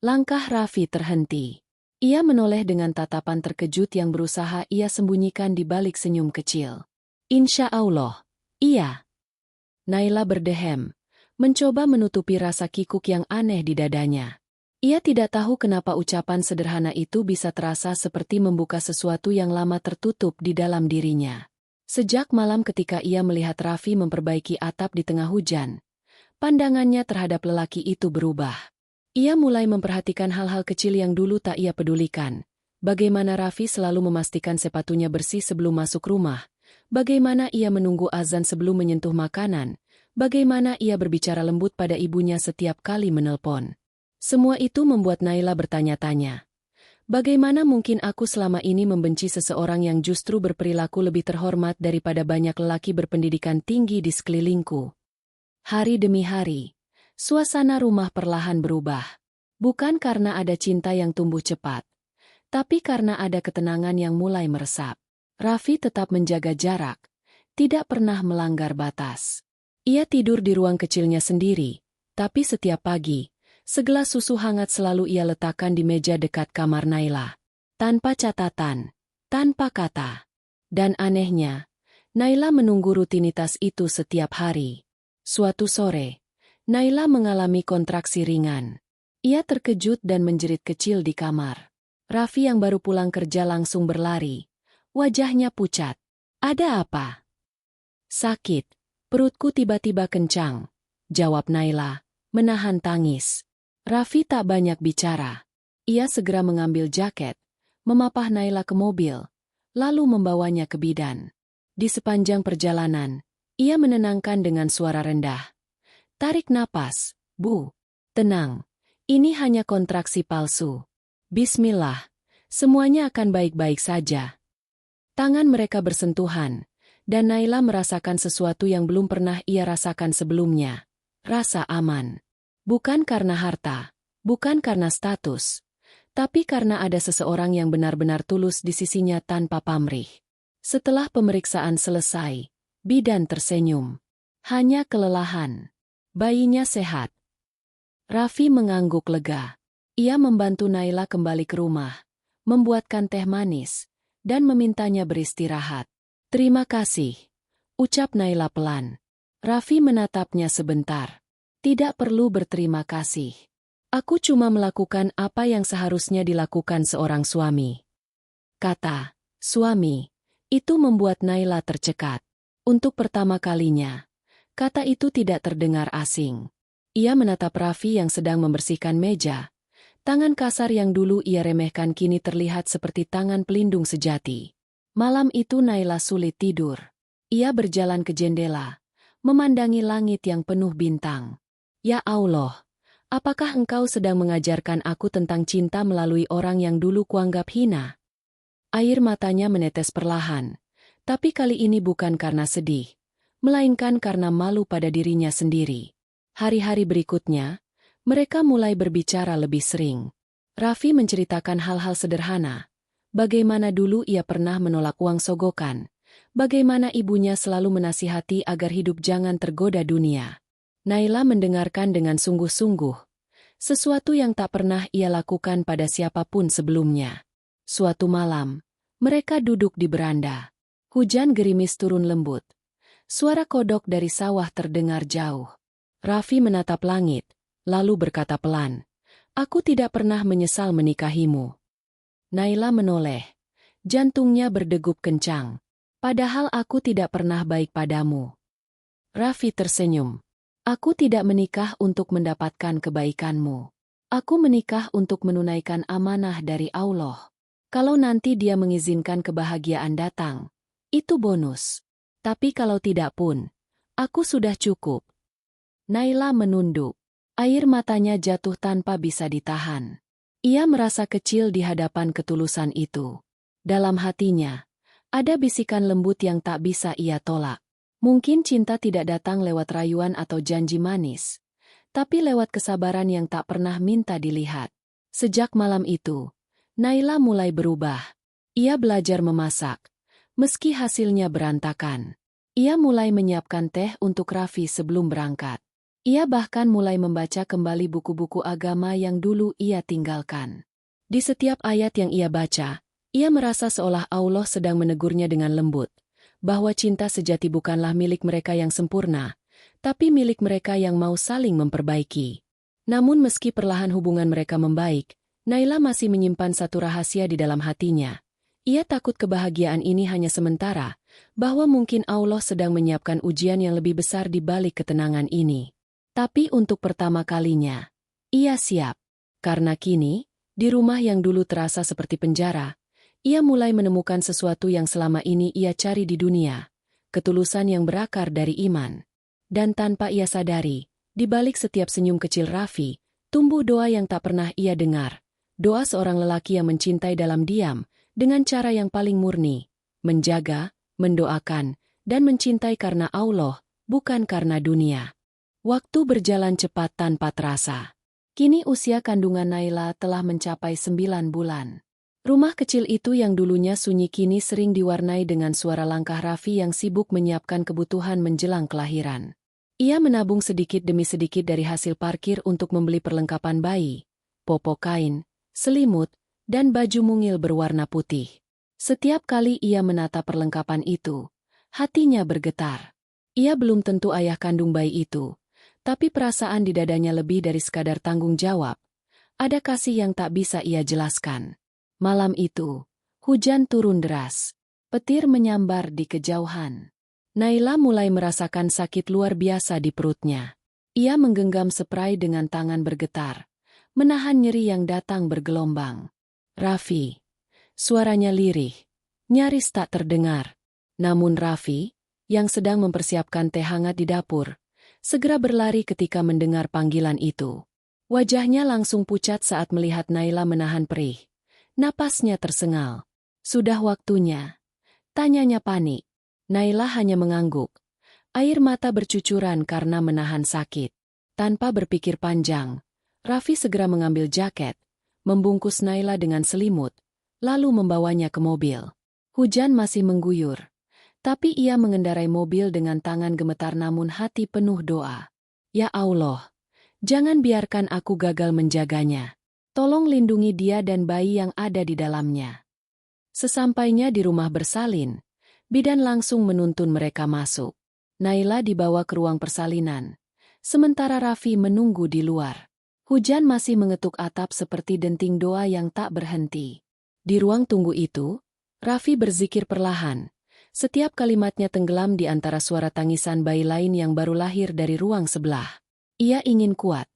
Langkah Raffi terhenti. Ia menoleh dengan tatapan terkejut yang berusaha ia sembunyikan di balik senyum kecil. "Insya Allah, iya." Naila berdehem, mencoba menutupi rasa kikuk yang aneh di dadanya. Ia tidak tahu kenapa ucapan sederhana itu bisa terasa seperti membuka sesuatu yang lama tertutup di dalam dirinya. Sejak malam ketika ia melihat Raffi memperbaiki atap di tengah hujan, pandangannya terhadap lelaki itu berubah. Ia mulai memperhatikan hal-hal kecil yang dulu tak ia pedulikan. Bagaimana Raffi selalu memastikan sepatunya bersih sebelum masuk rumah. Bagaimana ia menunggu azan sebelum menyentuh makanan. Bagaimana ia berbicara lembut pada ibunya setiap kali menelpon. Semua itu membuat Naila bertanya-tanya. Bagaimana mungkin aku selama ini membenci seseorang yang justru berperilaku lebih terhormat daripada banyak lelaki berpendidikan tinggi di sekelilingku? Hari demi hari, suasana rumah perlahan berubah. Bukan karena ada cinta yang tumbuh cepat, tapi karena ada ketenangan yang mulai meresap. Raffi tetap menjaga jarak, tidak pernah melanggar batas. Ia tidur di ruang kecilnya sendiri, tapi setiap pagi, segelas susu hangat selalu ia letakkan di meja dekat kamar Naila. Tanpa catatan, tanpa kata. Dan anehnya, Naila menunggu rutinitas itu setiap hari. Suatu sore, Naila mengalami kontraksi ringan. Ia terkejut dan menjerit kecil di kamar. Raffi yang baru pulang kerja langsung berlari. Wajahnya pucat. "Ada apa?" "Sakit. Perutku tiba-tiba kencang," jawab Naila, menahan tangis. Raffi tak banyak bicara. Ia segera mengambil jaket, memapah Naila ke mobil, lalu membawanya ke bidan. Di sepanjang perjalanan, ia menenangkan dengan suara rendah. "Tarik napas, Bu. Tenang. Ini hanya kontraksi palsu. Bismillah. Semuanya akan baik-baik saja." Tangan mereka bersentuhan, dan Naila merasakan sesuatu yang belum pernah ia rasakan sebelumnya. Rasa aman. Bukan karena harta, bukan karena status, tapi karena ada seseorang yang benar-benar tulus di sisinya tanpa pamrih. Setelah pemeriksaan selesai, bidan tersenyum. "Hanya kelelahan. Bayinya sehat." Raffi mengangguk lega. Ia membantu Naila kembali ke rumah, membuatkan teh manis, dan memintanya beristirahat. "Terima kasih," ucap Naila pelan. Raffi menatapnya sebentar. "Tidak perlu berterima kasih. Aku cuma melakukan apa yang seharusnya dilakukan seorang suami. Kata suami itu membuat Naila tercekat. Untuk pertama kalinya, kata itu tidak terdengar asing. Ia menatap Raffi yang sedang membersihkan meja. Tangan kasar yang dulu ia remehkan kini terlihat seperti tangan pelindung sejati. Malam itu Naila sulit tidur. Ia berjalan ke jendela, memandangi langit yang penuh bintang. Ya Allah, apakah engkau sedang mengajarkan aku tentang cinta melalui orang yang dulu kuanggap hina? Air matanya menetes perlahan, tapi kali ini bukan karena sedih, melainkan karena malu pada dirinya sendiri. Hari-hari berikutnya, mereka mulai berbicara lebih sering. Raffi menceritakan hal-hal sederhana, bagaimana dulu ia pernah menolak uang sogokan, bagaimana ibunya selalu menasihati agar hidup jangan tergoda dunia. Naila mendengarkan dengan sungguh-sungguh, sesuatu yang tak pernah ia lakukan pada siapapun sebelumnya. Suatu malam, mereka duduk di beranda. Hujan gerimis turun lembut. Suara kodok dari sawah terdengar jauh. Raffi menatap langit, lalu berkata pelan, "Aku tidak pernah menyesal menikahimu." Naila menoleh. Jantungnya berdegup kencang. "Padahal aku tidak pernah baik padamu." Raffi tersenyum. "Aku tidak menikah untuk mendapatkan kebaikanmu. Aku menikah untuk menunaikan amanah dari Allah. Kalau nanti Dia mengizinkan kebahagiaan datang, itu bonus. Tapi kalau tidak pun, aku sudah cukup." Naila menunduk. Air matanya jatuh tanpa bisa ditahan. Ia merasa kecil di hadapan ketulusan itu. Dalam hatinya, ada bisikan lembut yang tak bisa ia tolak. Mungkin cinta tidak datang lewat rayuan atau janji manis, tapi lewat kesabaran yang tak pernah minta dilihat. Sejak malam itu, Naila mulai berubah. Ia belajar memasak, meski hasilnya berantakan. Ia mulai menyiapkan teh untuk Raffi sebelum berangkat. Ia bahkan mulai membaca kembali buku-buku agama yang dulu ia tinggalkan. Di setiap ayat yang ia baca, ia merasa seolah Allah sedang menegurnya dengan lembut, bahwa cinta sejati bukanlah milik mereka yang sempurna, tapi milik mereka yang mau saling memperbaiki. Namun meski perlahan hubungan mereka membaik, Naila masih menyimpan satu rahasia di dalam hatinya. Ia takut kebahagiaan ini hanya sementara, bahwa mungkin Allah sedang menyiapkan ujian yang lebih besar di balik ketenangan ini. Tapi untuk pertama kalinya, ia siap. Karena kini, di rumah yang dulu terasa seperti penjara, ia mulai menemukan sesuatu yang selama ini ia cari di dunia, ketulusan yang berakar dari iman. Dan tanpa ia sadari, di balik setiap senyum kecil Raffi, tumbuh doa yang tak pernah ia dengar. Doa seorang lelaki yang mencintai dalam diam, dengan cara yang paling murni, menjaga, mendoakan, dan mencintai karena Allah, bukan karena dunia. Waktu berjalan cepat tanpa terasa. Kini usia kandungan Naila telah mencapai 9 bulan. Rumah kecil itu yang dulunya sunyi kini sering diwarnai dengan suara langkah Raffi yang sibuk menyiapkan kebutuhan menjelang kelahiran. Ia menabung sedikit demi sedikit dari hasil parkir untuk membeli perlengkapan bayi, popok kain, selimut, dan baju mungil berwarna putih. Setiap kali ia menatap perlengkapan itu, hatinya bergetar. Ia belum tentu ayah kandung bayi itu, tapi perasaan di dadanya lebih dari sekadar tanggung jawab. Ada kasih yang tak bisa ia jelaskan. Malam itu, hujan turun deras. Petir menyambar di kejauhan. Naila mulai merasakan sakit luar biasa di perutnya. Ia menggenggam spray dengan tangan bergetar, menahan nyeri yang datang bergelombang. "Raffi." Suaranya lirih, nyaris tak terdengar. Namun Raffi, yang sedang mempersiapkan teh hangat di dapur, segera berlari ketika mendengar panggilan itu. Wajahnya langsung pucat saat melihat Naila menahan perih. Napasnya tersengal. "Sudah waktunya?" tanyanya panik. Naila hanya mengangguk. Air mata bercucuran karena menahan sakit. Tanpa berpikir panjang, Raffi segera mengambil jaket, membungkus Naila dengan selimut, lalu membawanya ke mobil. Hujan masih mengguyur, tapi ia mengendarai mobil dengan tangan gemetar namun hati penuh doa. "Ya Allah, jangan biarkan aku gagal menjaganya. Tolong lindungi dia dan bayi yang ada di dalamnya." Sesampainya di rumah bersalin, bidan langsung menuntun mereka masuk. Naila dibawa ke ruang persalinan, sementara Raffi menunggu di luar. Hujan masih mengetuk atap seperti denting doa yang tak berhenti. Di ruang tunggu itu, Raffi berzikir perlahan. Setiap kalimatnya tenggelam di antara suara tangisan bayi lain yang baru lahir dari ruang sebelah. Ia ingin kuat,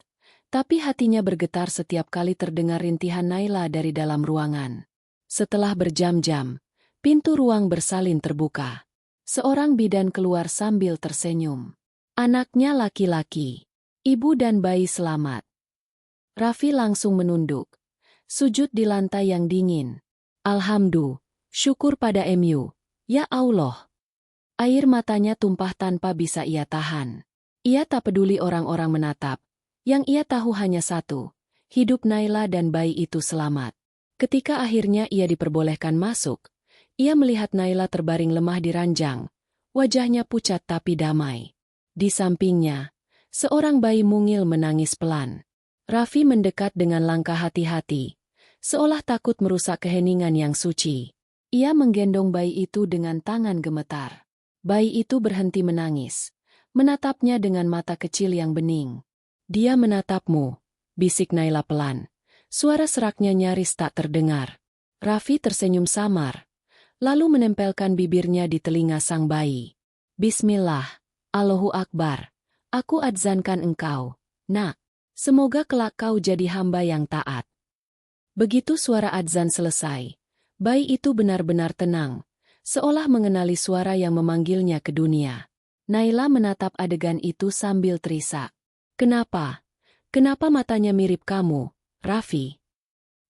tapi hatinya bergetar setiap kali terdengar rintihan Naila dari dalam ruangan. Setelah berjam-jam, pintu ruang bersalin terbuka. Seorang bidan keluar sambil tersenyum. Anaknya laki-laki. Ibu dan bayi selamat. Raffi langsung menunduk. Sujud di lantai yang dingin. Alhamdulillah, syukur pada MU. Ya Allah. Air matanya tumpah tanpa bisa ia tahan. Ia tak peduli orang-orang menatap. Yang ia tahu hanya satu. Hidup Naila dan bayi itu selamat. Ketika akhirnya ia diperbolehkan masuk, ia melihat Naila terbaring lemah di ranjang. Wajahnya pucat tapi damai. Di sampingnya, seorang bayi mungil menangis pelan. Raffi mendekat dengan langkah hati-hati, seolah takut merusak keheningan yang suci. Ia menggendong bayi itu dengan tangan gemetar. Bayi itu berhenti menangis, menatapnya dengan mata kecil yang bening. Dia menatapmu, bisik Naila pelan. Suara seraknya nyaris tak terdengar. Raffi tersenyum samar, lalu menempelkan bibirnya di telinga sang bayi. Bismillah, Allahu Akbar, aku adzankan engkau, nak. Semoga kelak kau jadi hamba yang taat. Begitu suara adzan selesai, bayi itu benar-benar tenang, seolah mengenali suara yang memanggilnya ke dunia. Naila menatap adegan itu sambil terisak. Kenapa? Kenapa matanya mirip kamu, Raffi?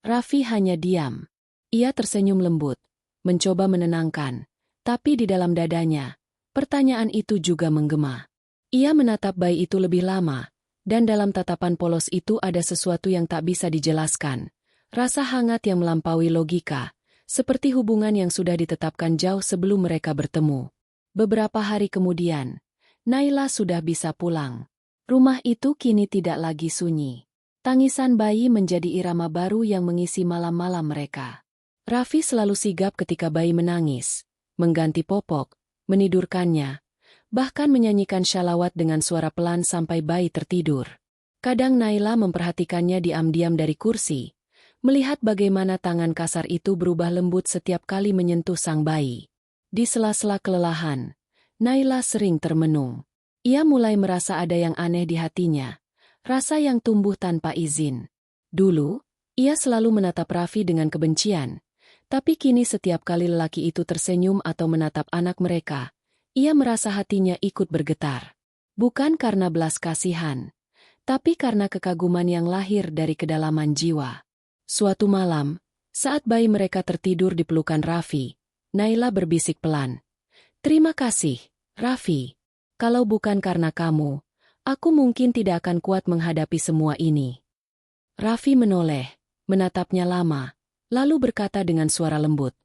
Raffi hanya diam. Ia tersenyum lembut, mencoba menenangkan, tapi di dalam dadanya, pertanyaan itu juga menggema. Ia menatap bayi itu lebih lama, dan dalam tatapan polos itu ada sesuatu yang tak bisa dijelaskan. Rasa hangat yang melampaui logika, seperti hubungan yang sudah ditetapkan jauh sebelum mereka bertemu. Beberapa hari kemudian, Naila sudah bisa pulang. Rumah itu kini tidak lagi sunyi. Tangisan bayi menjadi irama baru yang mengisi malam-malam mereka. Raffi selalu sigap ketika bayi menangis, mengganti popok, menidurkannya, bahkan menyanyikan syalawat dengan suara pelan sampai bayi tertidur. Kadang Naila memperhatikannya diam-diam dari kursi, melihat bagaimana tangan kasar itu berubah lembut setiap kali menyentuh sang bayi. Di sela-sela kelelahan, Naila sering termenung. Ia mulai merasa ada yang aneh di hatinya, rasa yang tumbuh tanpa izin. Dulu, ia selalu menatap Raffi dengan kebencian, tapi kini setiap kali lelaki itu tersenyum atau menatap anak mereka, ia merasa hatinya ikut bergetar. Bukan karena belas kasihan, tapi karena kekaguman yang lahir dari kedalaman jiwa. Suatu malam, saat bayi mereka tertidur di pelukan Raffi, Naila berbisik pelan. Terima kasih, Raffi. Kalau bukan karena kamu, aku mungkin tidak akan kuat menghadapi semua ini. Raffi menoleh, menatapnya lama, lalu berkata dengan suara lembut.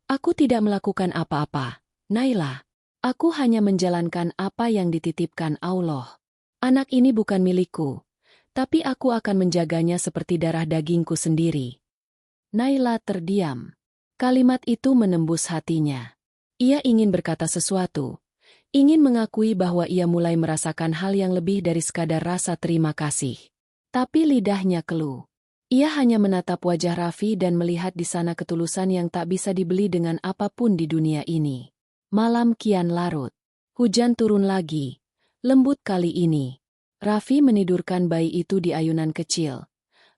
Aku tidak melakukan apa-apa, Naila. Aku hanya menjalankan apa yang dititipkan Allah. Anak ini bukan milikku, tapi aku akan menjaganya seperti darah dagingku sendiri. Naila terdiam. Kalimat itu menembus hatinya. Ia ingin berkata sesuatu, ingin mengakui bahwa ia mulai merasakan hal yang lebih dari sekadar rasa terima kasih. Tapi lidahnya keluh. Ia hanya menatap wajah Raffi dan melihat di sana ketulusan yang tak bisa dibeli dengan apapun di dunia ini. Malam kian larut. Hujan turun lagi. Lembut kali ini. Raffi menidurkan bayi itu di ayunan kecil,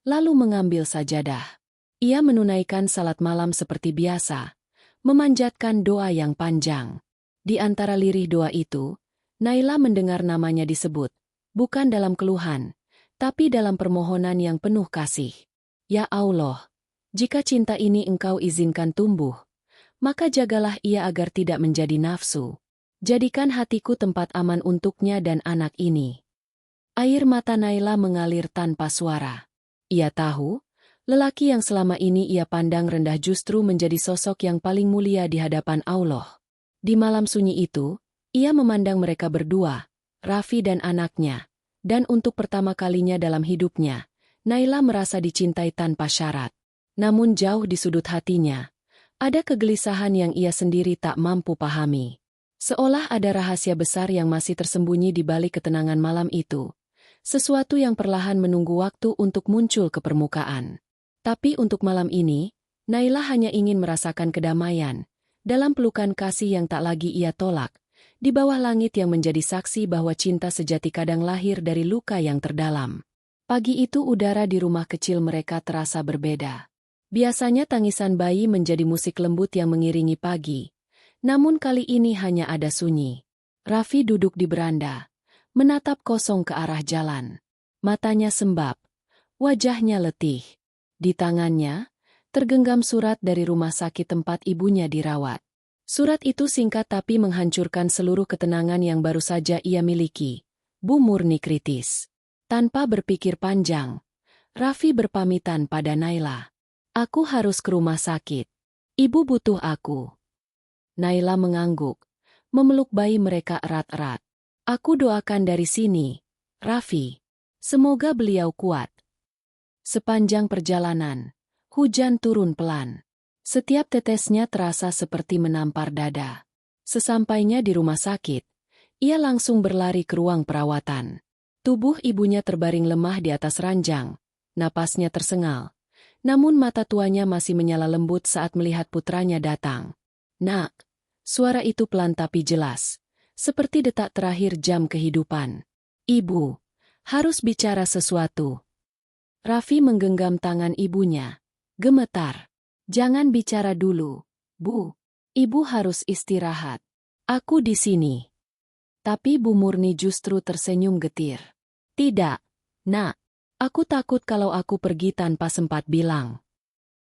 lalu mengambil sajadah. Ia menunaikan salat malam seperti biasa, memanjatkan doa yang panjang. Di antara lirih doa itu, Naila mendengar namanya disebut, bukan dalam keluhan, tapi dalam permohonan yang penuh kasih. Ya Allah, jika cinta ini Engkau izinkan tumbuh, maka jagalah ia agar tidak menjadi nafsu. Jadikan hatiku tempat aman untuknya dan anak ini. Air mata Naila mengalir tanpa suara. Ia tahu, lelaki yang selama ini ia pandang rendah justru menjadi sosok yang paling mulia di hadapan Allah. Di malam sunyi itu, ia memandang mereka berdua, Raffi dan anaknya, dan untuk pertama kalinya dalam hidupnya, Naila merasa dicintai tanpa syarat. Namun jauh di sudut hatinya, ada kegelisahan yang ia sendiri tak mampu pahami. Seolah ada rahasia besar yang masih tersembunyi di balik ketenangan malam itu. Sesuatu yang perlahan menunggu waktu untuk muncul ke permukaan. Tapi untuk malam ini, Naila hanya ingin merasakan kedamaian, dalam pelukan kasih yang tak lagi ia tolak, di bawah langit yang menjadi saksi bahwa cinta sejati kadang lahir dari luka yang terdalam. Pagi itu udara di rumah kecil mereka terasa berbeda. Biasanya tangisan bayi menjadi musik lembut yang mengiringi pagi, namun kali ini hanya ada sunyi. Raffi duduk di beranda, menatap kosong ke arah jalan. Matanya sembab, wajahnya letih. Di tangannya, tergenggam surat dari rumah sakit tempat ibunya dirawat. Surat itu singkat tapi menghancurkan seluruh ketenangan yang baru saja ia miliki. Bu Murni kritis. Tanpa berpikir panjang, Raffi berpamitan pada Naila. Aku harus ke rumah sakit. Ibu butuh aku. Naila mengangguk, memeluk bayi mereka erat-erat. Aku doakan dari sini, Raffi. Semoga beliau kuat. Sepanjang perjalanan, hujan turun pelan. Setiap tetesnya terasa seperti menampar dada. Sesampainya di rumah sakit, ia langsung berlari ke ruang perawatan. Tubuh ibunya terbaring lemah di atas ranjang, napasnya tersengal. Namun mata tuanya masih menyala lembut saat melihat putranya datang. Nak, suara itu pelan tapi jelas. Seperti detak terakhir jam kehidupan. Ibu, harus bicara sesuatu. Raffi menggenggam tangan ibunya. Gemetar. Jangan bicara dulu, Bu. Ibu harus istirahat. Aku di sini. Tapi Bu Murni justru tersenyum getir. Tidak, Nak. Aku takut kalau aku pergi tanpa sempat bilang.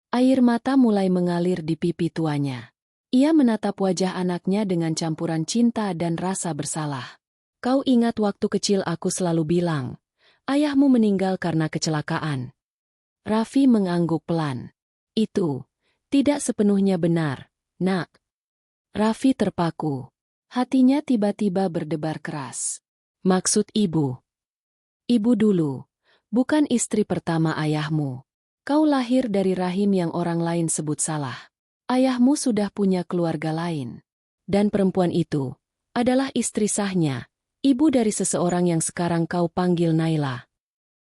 Air mata mulai mengalir di pipi tuanya. Ia menatap wajah anaknya dengan campuran cinta dan rasa bersalah. Kau ingat waktu kecil aku selalu bilang, ayahmu meninggal karena kecelakaan. Raffi mengangguk pelan. Itu tidak sepenuhnya benar, Nak. Raffi terpaku. Hatinya tiba-tiba berdebar keras. Maksud ibu? Ibu dulu, bukan istri pertama ayahmu. Kau lahir dari rahim yang orang lain sebut salah. Ayahmu sudah punya keluarga lain. Dan perempuan itu adalah istri sahnya, ibu dari seseorang yang sekarang kau panggil Naila.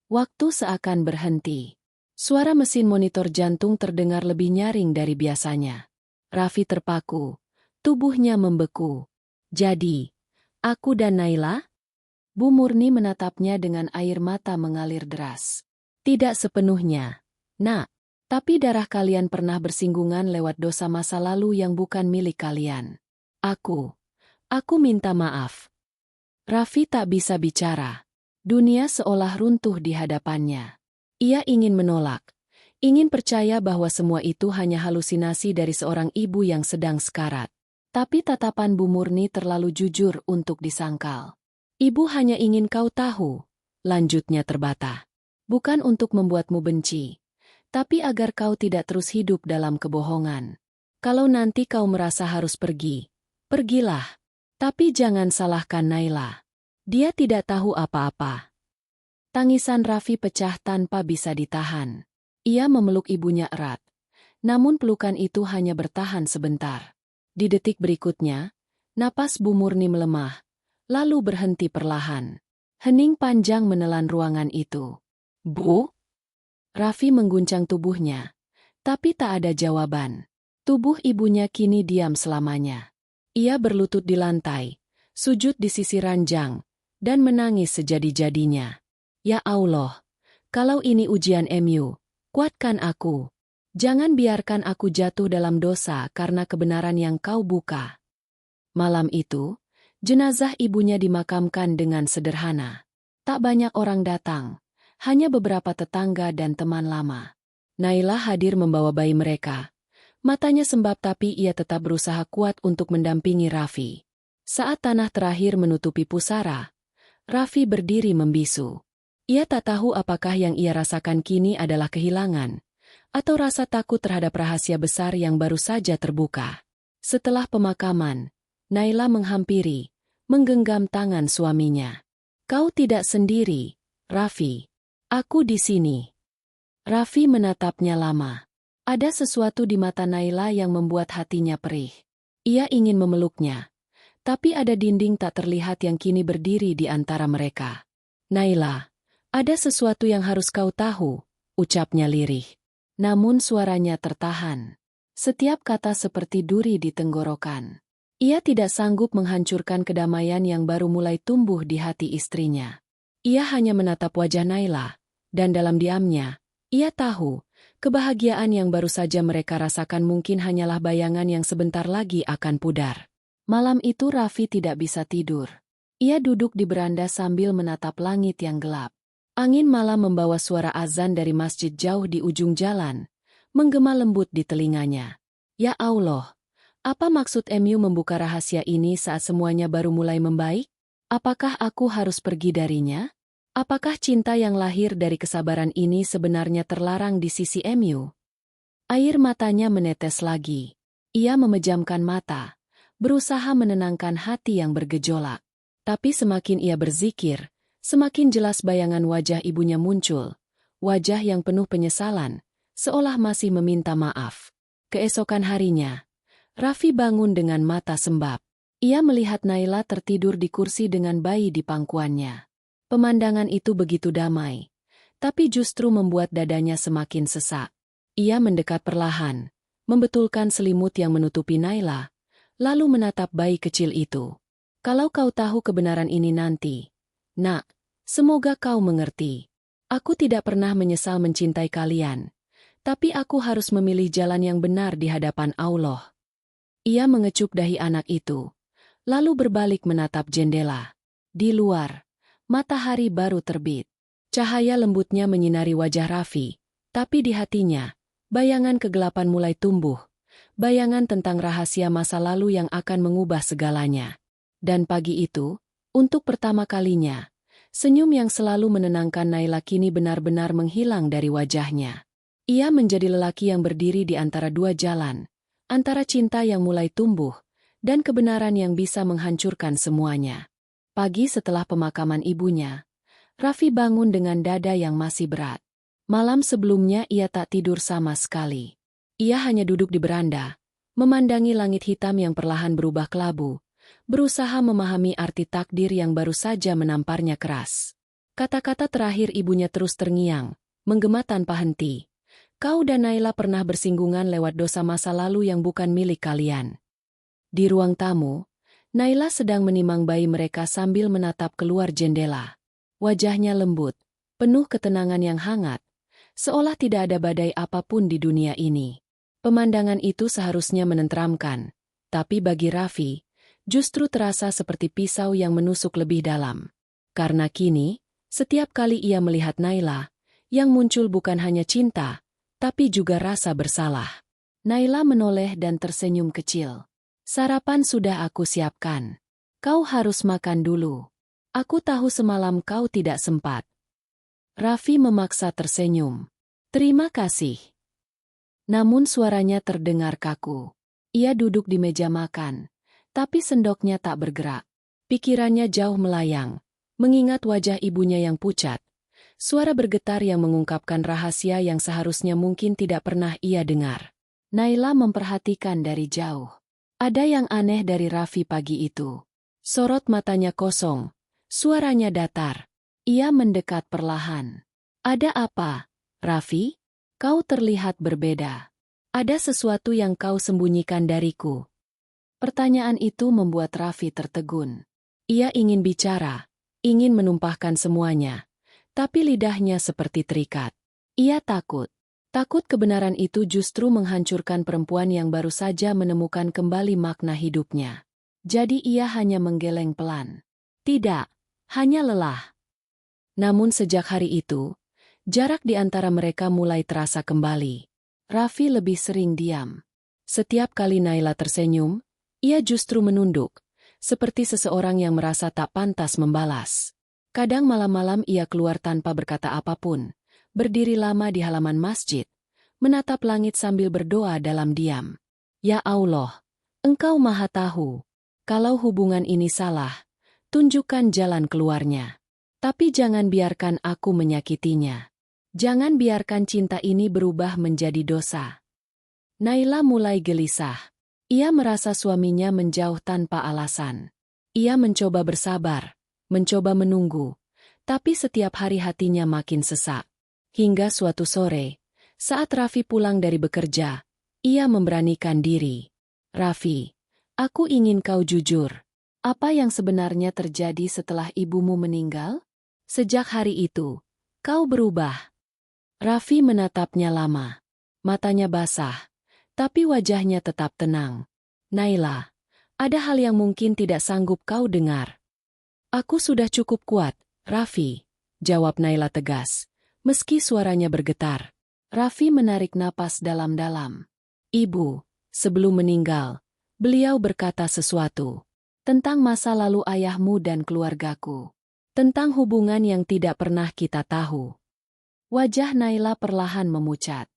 Waktu seakan berhenti. Suara mesin monitor jantung terdengar lebih nyaring dari biasanya. Raffi terpaku. Tubuhnya membeku. Jadi, aku dan Naila? Bu Murni menatapnya dengan air mata mengalir deras. Tidak sepenuhnya, Nak. Tapi darah kalian pernah bersinggungan lewat dosa masa lalu yang bukan milik kalian. Aku minta maaf. Raffi tak bisa bicara. Dunia seolah runtuh di hadapannya. Ia ingin menolak. Ingin percaya bahwa semua itu hanya halusinasi dari seorang ibu yang sedang sekarat. Tapi tatapan Bu Murni terlalu jujur untuk disangkal. Ibu hanya ingin kau tahu, lanjutnya terbata. Bukan untuk membuatmu benci. Tapi agar kau tidak terus hidup dalam kebohongan. Kalau nanti kau merasa harus pergi, pergilah. Tapi jangan salahkan Naila. Dia tidak tahu apa-apa. Tangisan Raffi pecah tanpa bisa ditahan. Ia memeluk ibunya erat. Namun pelukan itu hanya bertahan sebentar. Di detik berikutnya, napas Bu Murni melemah, lalu berhenti perlahan. Hening panjang menelan ruangan itu. Bu? Raffi mengguncang tubuhnya, tapi tak ada jawaban. Tubuh ibunya kini diam selamanya. Ia berlutut di lantai, sujud di sisi ranjang, dan menangis sejadi-jadinya. Ya Allah, kalau ini ujian MU, kuatkan aku. Jangan biarkan aku jatuh dalam dosa karena kebenaran yang kau buka. Malam itu, jenazah ibunya dimakamkan dengan sederhana. Tak banyak orang datang. Hanya beberapa tetangga dan teman lama. Naila hadir membawa bayi mereka. Matanya sembab tapi ia tetap berusaha kuat untuk mendampingi Raffi. Saat tanah terakhir menutupi pusara, Raffi berdiri membisu. Ia tak tahu apakah yang ia rasakan kini adalah kehilangan, atau rasa takut terhadap rahasia besar yang baru saja terbuka. Setelah pemakaman, Naila menghampiri, menggenggam tangan suaminya. Kau tidak sendiri, Raffi. Aku di sini. Raffi menatapnya lama. Ada sesuatu di mata Naila yang membuat hatinya perih. Ia ingin memeluknya. Tapi ada dinding tak terlihat yang kini berdiri di antara mereka. Naila, Ada sesuatu yang harus kau tahu, ucapnya lirih. Namun suaranya tertahan. Setiap kata seperti duri di tenggorokan. Ia tidak sanggup menghancurkan kedamaian yang baru mulai tumbuh di hati istrinya. Ia hanya menatap wajah Naila, dan dalam diamnya, ia tahu, kebahagiaan yang baru saja mereka rasakan mungkin hanyalah bayangan yang sebentar lagi akan pudar. Malam itu Raffi tidak bisa tidur. Ia duduk di beranda sambil menatap langit yang gelap. Angin malam membawa suara azan dari masjid jauh di ujung jalan, menggema lembut di telinganya. Ya Allah, apa maksud MU membuka rahasia ini saat semuanya baru mulai membaik? Apakah aku harus pergi darinya? Apakah cinta yang lahir dari kesabaran ini sebenarnya terlarang di sisi MU? Air matanya menetes lagi. Ia memejamkan mata, berusaha menenangkan hati yang bergejolak. Tapi semakin ia berzikir, semakin jelas bayangan wajah ibunya muncul, wajah yang penuh penyesalan, seolah masih meminta maaf. Keesokan harinya, Raffi bangun dengan mata sembab. Ia melihat Naila tertidur di kursi dengan bayi di pangkuannya. Pemandangan itu begitu damai, tapi justru membuat dadanya semakin sesak. Ia mendekat perlahan, membetulkan selimut yang menutupi Naila, lalu menatap bayi kecil itu. Kalau kau tahu kebenaran ini nanti, Nak, semoga kau mengerti. Aku tidak pernah menyesal mencintai kalian, tapi aku harus memilih jalan yang benar di hadapan Allah. Ia mengecup dahi anak itu, lalu berbalik menatap jendela. Di luar, matahari baru terbit. Cahaya lembutnya menyinari wajah Raffi, tapi di hatinya, bayangan kegelapan mulai tumbuh. Bayangan tentang rahasia masa lalu yang akan mengubah segalanya. Dan pagi itu, untuk pertama kalinya, senyum yang selalu menenangkan Naila kini benar-benar menghilang dari wajahnya. Ia menjadi lelaki yang berdiri di antara dua jalan, antara cinta yang mulai tumbuh, dan kebenaran yang bisa menghancurkan semuanya. Pagi setelah pemakaman ibunya, Raffi bangun dengan dada yang masih berat. Malam sebelumnya ia tak tidur sama sekali. Ia hanya duduk di beranda, memandangi langit hitam yang perlahan berubah kelabu, berusaha memahami arti takdir yang baru saja menamparnya keras. Kata-kata terakhir ibunya terus terngiang, menggema tanpa henti. Kau dan Naila pernah bersinggungan lewat dosa masa lalu yang bukan milik kalian. Di ruang tamu, Naila sedang menimang bayi mereka sambil menatap keluar jendela. Wajahnya lembut, penuh ketenangan yang hangat, seolah tidak ada badai apapun di dunia ini. Pemandangan itu seharusnya menenteramkan, tapi bagi Raffi, justru terasa seperti pisau yang menusuk lebih dalam. Karena kini, setiap kali ia melihat Naila, yang muncul bukan hanya cinta, tapi juga rasa bersalah. Naila menoleh dan tersenyum kecil. Sarapan sudah aku siapkan. Kau harus makan dulu. Aku tahu semalam kau tidak sempat. Raffi memaksa tersenyum. Terima kasih. Namun suaranya terdengar kaku. Ia duduk di meja makan, tapi sendoknya tak bergerak. Pikirannya jauh melayang, mengingat wajah ibunya yang pucat. Suara bergetar yang mengungkapkan rahasia yang seharusnya mungkin tidak pernah ia dengar. Naila memperhatikan dari jauh. Ada yang aneh dari Raffi pagi itu. Sorot matanya kosong, suaranya datar. Ia mendekat perlahan. Ada apa, Raffi? Kau terlihat berbeda. Ada sesuatu yang kau sembunyikan dariku. Pertanyaan itu membuat Raffi tertegun. Ia ingin bicara, ingin menumpahkan semuanya, tapi lidahnya seperti terikat. Ia takut. Takut kebenaran itu justru menghancurkan perempuan yang baru saja menemukan kembali makna hidupnya. Jadi ia hanya menggeleng pelan. Tidak, hanya lelah. Namun sejak hari itu, jarak di antara mereka mulai terasa kembali. Raffi lebih sering diam. Setiap kali Naila tersenyum, ia justru menunduk, seperti seseorang yang merasa tak pantas membalas. Kadang malam-malam ia keluar tanpa berkata apapun, berdiri lama di halaman masjid, menatap langit sambil berdoa dalam diam. Ya Allah, Engkau Maha Tahu. Kalau hubungan ini salah, tunjukkan jalan keluarnya. Tapi jangan biarkan aku menyakitinya. Jangan biarkan cinta ini berubah menjadi dosa. Naila mulai gelisah. Ia merasa suaminya menjauh tanpa alasan. Ia mencoba bersabar, mencoba menunggu, Tapi setiap hari hatinya makin sesak. Hingga suatu sore, saat Raffi pulang dari bekerja, ia memberanikan diri. "Raffi, aku ingin kau jujur. Apa yang sebenarnya terjadi setelah ibumu meninggal? Sejak hari itu, kau berubah." Raffi menatapnya lama. Matanya basah, tapi wajahnya tetap tenang. "Naila, ada hal yang mungkin tidak sanggup kau dengar." "Aku sudah cukup kuat, Raffi," jawab Naila tegas, meski suaranya bergetar. Raffi menarik napas dalam-dalam. "Ibu, sebelum meninggal, beliau berkata sesuatu tentang masa lalu ayahmu dan keluargaku. Tentang hubungan yang tidak pernah kita tahu." Wajah Naila perlahan memucat.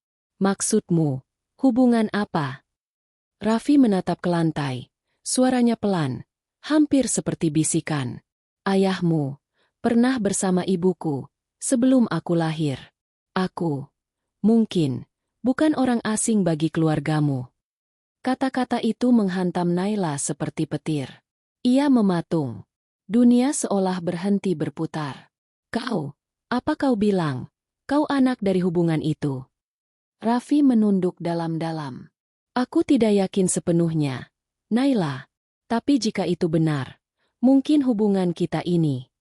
"Maksudmu, hubungan apa?" Raffi menatap ke lantai. Suaranya pelan, hampir seperti bisikan. "Ayahmu pernah bersama ibuku sebelum aku lahir. Aku, mungkin, bukan orang asing bagi keluargamu." Kata-kata itu menghantam Naila seperti petir. Ia mematung. Dunia seolah berhenti berputar. Apa kau bilang? Kau anak dari hubungan itu?" Raffi menunduk dalam-dalam. "Aku tidak yakin sepenuhnya, Naila. Tapi jika itu benar, mungkin hubungan kita ini."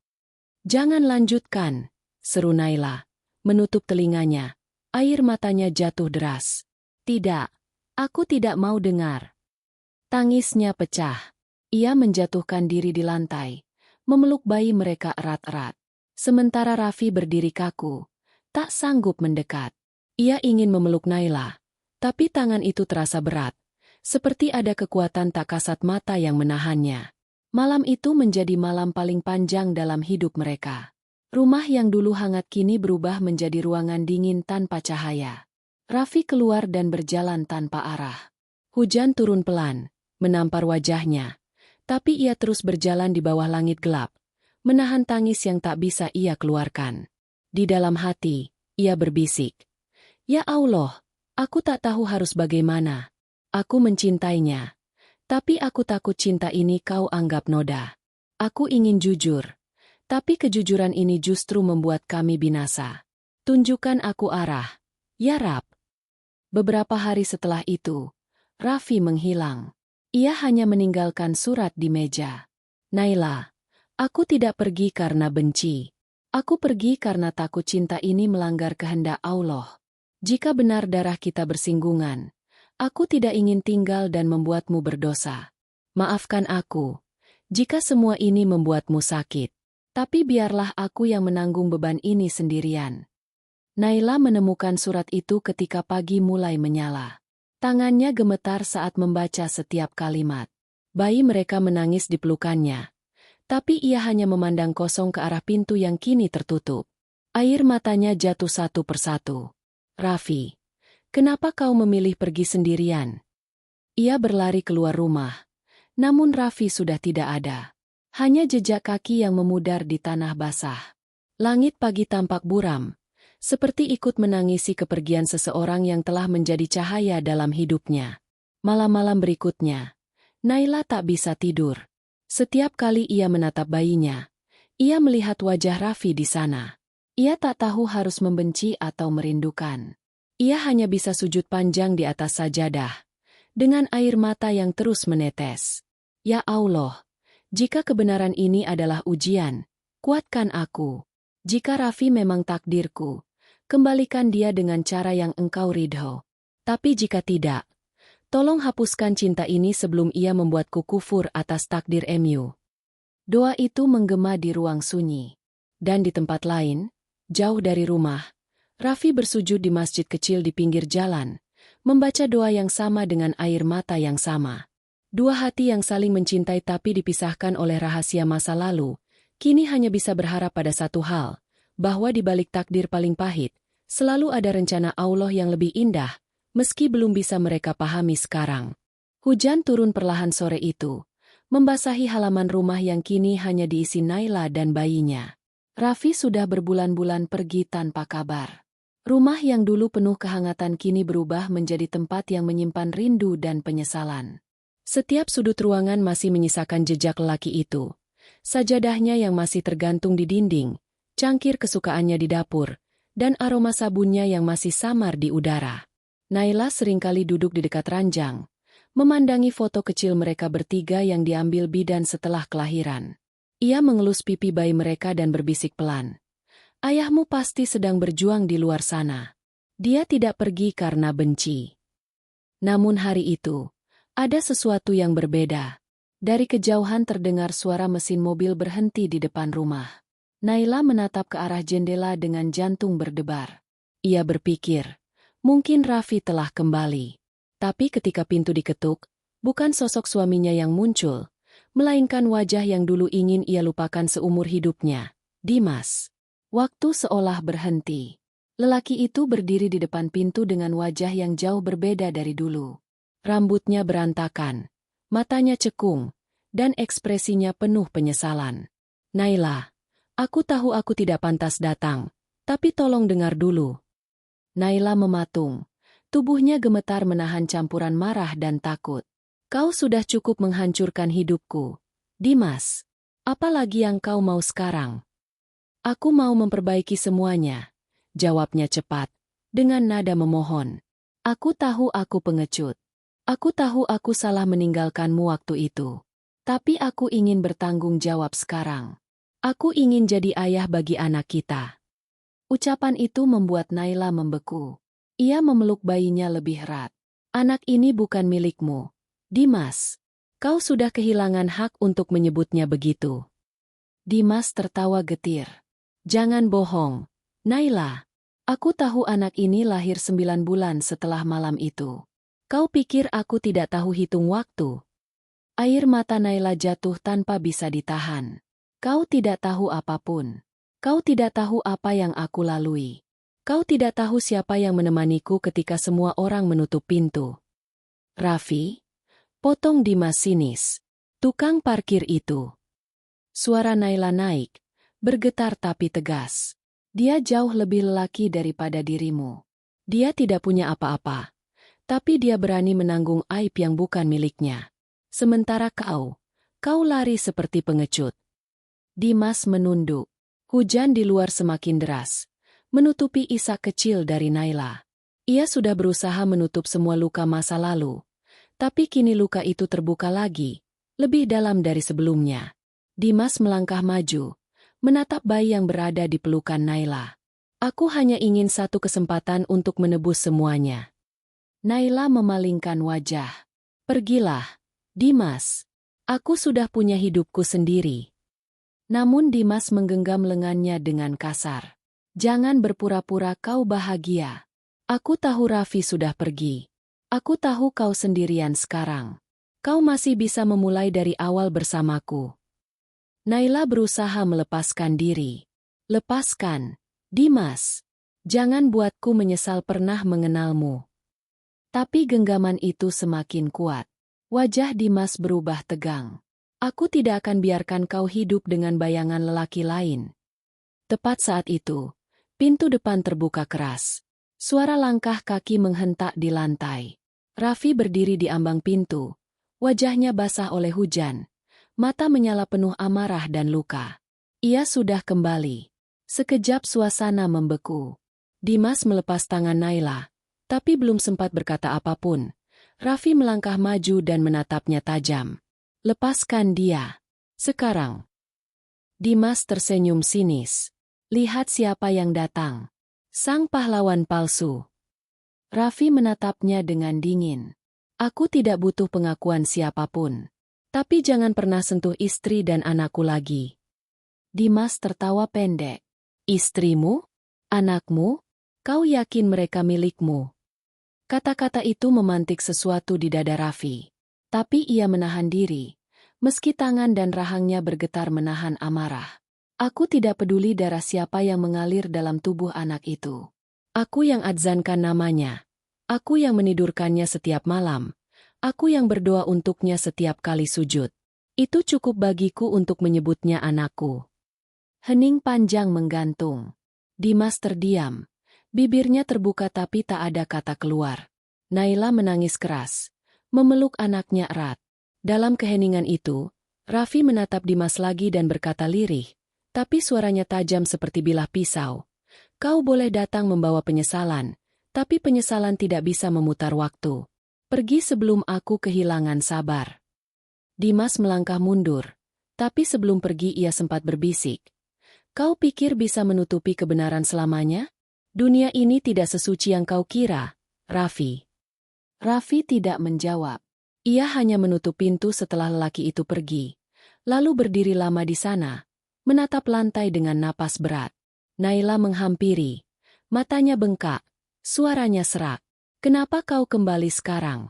"Jangan lanjutkan," seru Naila, menutup telinganya. Air matanya jatuh deras. "Tidak, aku tidak mau dengar." Tangisnya pecah. Ia menjatuhkan diri di lantai, memeluk bayi mereka erat-erat. Sementara Raffi berdiri kaku, tak sanggup mendekat. Ia ingin memeluk Naila, tapi tangan itu terasa berat, seperti ada kekuatan tak kasat mata yang menahannya. Malam itu menjadi malam paling panjang dalam hidup mereka. Rumah yang dulu hangat kini berubah menjadi ruangan dingin tanpa cahaya. Raffi keluar dan berjalan tanpa arah. Hujan turun pelan, menampar wajahnya, tapi ia terus berjalan di bawah langit gelap, menahan tangis yang tak bisa ia keluarkan. Di dalam hati, ia berbisik, "Ya Allah, aku tak tahu harus bagaimana. Aku mencintainya, tapi aku takut cinta ini kau anggap noda. Aku ingin jujur, tapi kejujuran ini justru membuat kami binasa. Tunjukkan aku arah, ya Rab." Beberapa hari setelah itu, Raffi menghilang. Ia hanya meninggalkan surat di meja. "Naila, aku tidak pergi karena benci. Aku pergi karena takut cinta ini melanggar kehendak Allah. Jika benar darah kita bersinggungan, aku tidak ingin tinggal dan membuatmu berdosa. Maafkan aku, jika semua ini membuatmu sakit. Tapi biarlah aku yang menanggung beban ini sendirian." Naila menemukan surat itu ketika pagi mulai menyala. Tangannya gemetar saat membaca setiap kalimat. Bayi mereka menangis di pelukannya. Tapi ia hanya memandang kosong ke arah pintu yang kini tertutup. Air matanya jatuh satu persatu. "Raffi, kenapa kau memilih pergi sendirian?" Ia berlari keluar rumah. Namun Raffi sudah tidak ada. Hanya jejak kaki yang memudar di tanah basah. Langit pagi tampak buram, seperti ikut menangisi kepergian seseorang yang telah menjadi cahaya dalam hidupnya. Malam-malam berikutnya, Naila tak bisa tidur. Setiap kali ia menatap bayinya, ia melihat wajah Raffi di sana. Ia tak tahu harus membenci atau merindukan. Ia hanya bisa sujud panjang di atas sajadah, dengan air mata yang terus menetes. "Ya Allah, jika kebenaran ini adalah ujian, kuatkan aku. Jika Raffi memang takdirku, kembalikan dia dengan cara yang Engkau ridho. Tapi jika tidak, tolong hapuskan cinta ini sebelum ia membuatku kufur atas takdir MU." Doa itu menggema di ruang sunyi. Dan di tempat lain, jauh dari rumah, Raffi bersujud di masjid kecil di pinggir jalan, membaca doa yang sama dengan air mata yang sama. Dua hati yang saling mencintai tapi dipisahkan oleh rahasia masa lalu, kini hanya bisa berharap pada satu hal, bahwa di balik takdir paling pahit, selalu ada rencana Allah yang lebih indah, meski belum bisa mereka pahami sekarang. Hujan turun perlahan sore itu, membasahi halaman rumah yang kini hanya diisi Naila dan bayinya. Raffi sudah berbulan-bulan pergi tanpa kabar. Rumah yang dulu penuh kehangatan kini berubah menjadi tempat yang menyimpan rindu dan penyesalan. Setiap sudut ruangan masih menyisakan jejak lelaki itu. Sajadahnya yang masih tergantung di dinding, cangkir kesukaannya di dapur, dan aroma sabunnya yang masih samar di udara. Naila seringkali duduk di dekat ranjang, memandangi foto kecil mereka bertiga yang diambil bidan setelah kelahiran. Ia mengelus pipi bayi mereka dan berbisik pelan. Ayahmu pasti sedang berjuang di luar sana. Dia tidak pergi karena benci. Namun hari itu, ada sesuatu yang berbeda. Dari kejauhan terdengar suara mesin mobil berhenti di depan rumah. Naila menatap ke arah jendela dengan jantung berdebar. Ia berpikir, mungkin Raffi telah kembali. Tapi ketika pintu diketuk, bukan sosok suaminya yang muncul, melainkan wajah yang dulu ingin ia lupakan seumur hidupnya, Dimas. Waktu seolah berhenti. Lelaki itu berdiri di depan pintu dengan wajah yang jauh berbeda dari dulu. Rambutnya berantakan, matanya cekung, dan ekspresinya penuh penyesalan. Naila, aku tahu aku tidak pantas datang, tapi tolong dengar dulu. Naila mematung. Tubuhnya gemetar menahan campuran marah dan takut. Kau sudah cukup menghancurkan hidupku, Dimas. Apalagi yang kau mau sekarang? Aku mau memperbaiki semuanya, jawabnya cepat, dengan nada memohon. Aku tahu aku pengecut. Aku tahu aku salah meninggalkanmu waktu itu. Tapi aku ingin bertanggung jawab sekarang. Aku ingin jadi ayah bagi anak kita. Ucapan itu membuat Naila membeku. Ia memeluk bayinya lebih erat. Anak ini bukan milikmu, Dimas. Kau sudah kehilangan hak untuk menyebutnya begitu. Dimas tertawa getir. Jangan bohong, Naila. Aku tahu anak ini lahir 9 bulan setelah malam itu. Kau pikir aku tidak tahu hitung waktu? Air mata Naila jatuh tanpa bisa ditahan. Kau tidak tahu apapun. Kau tidak tahu apa yang aku lalui. Kau tidak tahu siapa yang menemaniku ketika semua orang menutup pintu. Raffi? Potong Dimas sinis. Tukang parkir itu. Suara Naila naik, bergetar tapi tegas. Dia jauh lebih lelaki daripada dirimu. Dia tidak punya apa-apa. Tapi dia berani menanggung aib yang bukan miliknya. Sementara kau lari seperti pengecut. Dimas menunduk. Hujan di luar semakin deras, menutupi isak kecil dari Naila. Ia sudah berusaha menutup semua luka masa lalu. Tapi kini luka itu terbuka lagi, lebih dalam dari sebelumnya. Dimas melangkah maju, menatap bayi yang berada di pelukan Naila. Aku hanya ingin satu kesempatan untuk menebus semuanya. Naila memalingkan wajah. Pergilah, Dimas. Aku sudah punya hidupku sendiri. Namun Dimas menggenggam lengannya dengan kasar. Jangan berpura-pura kau bahagia. Aku tahu Raffi sudah pergi. Aku tahu kau sendirian sekarang. Kau masih bisa memulai dari awal bersamaku. Naila berusaha melepaskan diri. Lepaskan, Dimas. Jangan buatku menyesal pernah mengenalmu. Tapi genggaman itu semakin kuat. Wajah Dimas berubah tegang. Aku tidak akan biarkan kau hidup dengan bayangan lelaki lain. Tepat saat itu, pintu depan terbuka keras. Suara langkah kaki menghentak di lantai. Raffi berdiri di ambang pintu. Wajahnya basah oleh hujan. Mata menyala penuh amarah dan luka. Ia sudah kembali. Sekejap suasana membeku. Dimas melepas tangan Naila, tapi belum sempat berkata apapun. Raffi melangkah maju dan menatapnya tajam. Lepaskan dia. Sekarang. Dimas tersenyum sinis. Lihat siapa yang datang. Sang pahlawan palsu. Raffi menatapnya dengan dingin. Aku tidak butuh pengakuan siapapun. Tapi jangan pernah sentuh istri dan anakku lagi. Dimas tertawa pendek. Istrimu? Anakmu? Kau yakin mereka milikmu? Kata-kata itu memantik sesuatu di dada Raffi. Tapi ia menahan diri, meski tangan dan rahangnya bergetar menahan amarah. Aku tidak peduli darah siapa yang mengalir dalam tubuh anak itu. Aku yang adzankan namanya. Aku yang menidurkannya setiap malam. Aku yang berdoa untuknya setiap kali sujud. Itu cukup bagiku untuk menyebutnya anakku. Hening panjang menggantung. Dimas terdiam. Bibirnya terbuka tapi tak ada kata keluar. Naila menangis keras, memeluk anaknya erat. Dalam keheningan itu, Raffi menatap Dimas lagi dan berkata lirih, Tapi suaranya tajam seperti bilah pisau. Kau boleh datang membawa penyesalan, tapi penyesalan tidak bisa memutar waktu. Pergi sebelum aku kehilangan sabar. Dimas melangkah mundur, tapi sebelum pergi ia sempat berbisik. Kau pikir bisa menutupi kebenaran selamanya? Dunia ini tidak sesuci yang kau kira, Raffi. Raffi tidak menjawab. Ia hanya menutup pintu setelah lelaki itu pergi, lalu berdiri lama di sana, menatap lantai dengan napas berat. Naila menghampiri. Matanya bengkak, suaranya serak. Kenapa kau kembali sekarang?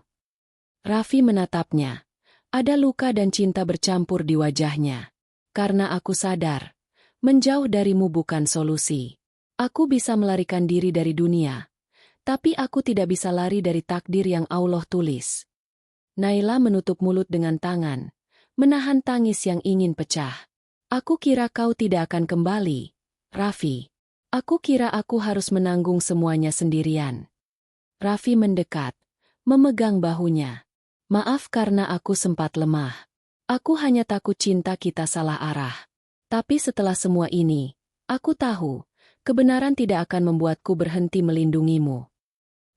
Raffi menatapnya. Ada luka dan cinta bercampur di wajahnya. Karena aku sadar, menjauh darimu bukan solusi. Aku bisa melarikan diri dari dunia, tapi aku tidak bisa lari dari takdir yang Allah tulis. Naila menutup mulut dengan tangan, menahan tangis yang ingin pecah. Aku kira kau tidak akan kembali, Raffi. Aku kira aku harus menanggung semuanya sendirian. Raffi mendekat, memegang bahunya. Maaf karena aku sempat lemah. Aku hanya takut cinta kita salah arah. Tapi setelah semua ini, aku tahu, kebenaran tidak akan membuatku berhenti melindungimu.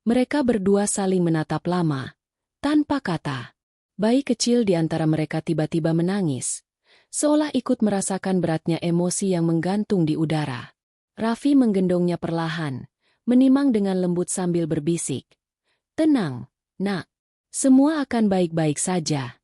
Mereka berdua saling menatap lama, tanpa kata. Bayi kecil di antara mereka tiba-tiba menangis, seolah ikut merasakan beratnya emosi yang menggantung di udara. Raffi menggendongnya perlahan, menimang dengan lembut sambil berbisik. Tenang, nak. Semua akan baik-baik saja.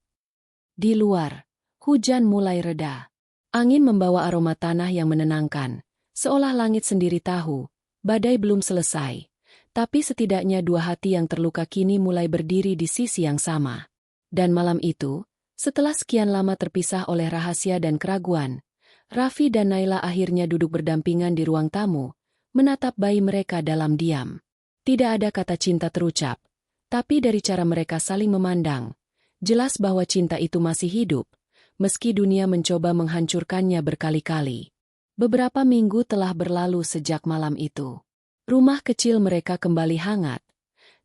Di luar, hujan mulai reda. Angin membawa aroma tanah yang menenangkan, seolah langit sendiri tahu, badai belum selesai. Tapi setidaknya dua hati yang terluka kini mulai berdiri di sisi yang sama. Dan malam itu, setelah sekian lama terpisah oleh rahasia dan keraguan, Raffi dan Naila akhirnya duduk berdampingan di ruang tamu, menatap bayi mereka dalam diam. Tidak ada kata cinta terucap, tapi dari cara mereka saling memandang, jelas bahwa cinta itu masih hidup, meski dunia mencoba menghancurkannya berkali-kali. Beberapa minggu telah berlalu sejak malam itu. Rumah kecil mereka kembali hangat,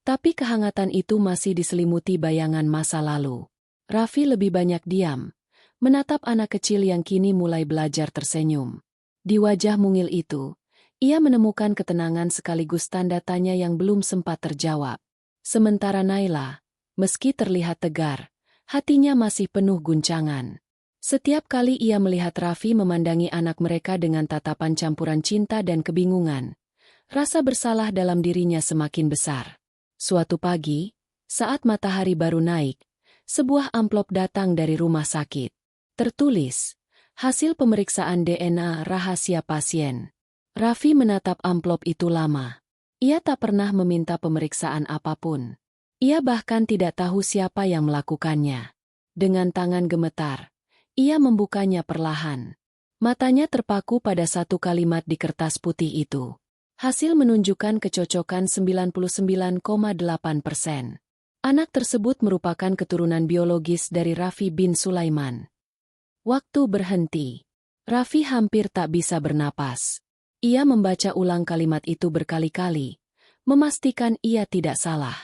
tapi kehangatan itu masih diselimuti bayangan masa lalu. Raffi lebih banyak diam, menatap anak kecil yang kini mulai belajar tersenyum. Di wajah mungil itu, ia menemukan ketenangan sekaligus tanda tanya yang belum sempat terjawab. Sementara Naila, meski terlihat tegar, hatinya masih penuh guncangan. Setiap kali ia melihat Raffi memandangi anak mereka dengan tatapan campuran cinta dan kebingungan, rasa bersalah dalam dirinya semakin besar. Suatu pagi, saat matahari baru naik, sebuah amplop datang dari rumah sakit. Tertulis, hasil pemeriksaan DNA rahasia pasien. Raffi menatap amplop itu lama. Ia tak pernah meminta pemeriksaan apapun. Ia bahkan tidak tahu siapa yang melakukannya. Dengan tangan gemetar, ia membukanya perlahan. Matanya terpaku pada satu kalimat di kertas putih itu. Hasil menunjukkan kecocokan 99,8%. Anak tersebut merupakan keturunan biologis dari Raffi bin Sulaiman. Waktu berhenti. Raffi hampir tak bisa bernapas. Ia membaca ulang kalimat itu berkali-kali, memastikan ia tidak salah.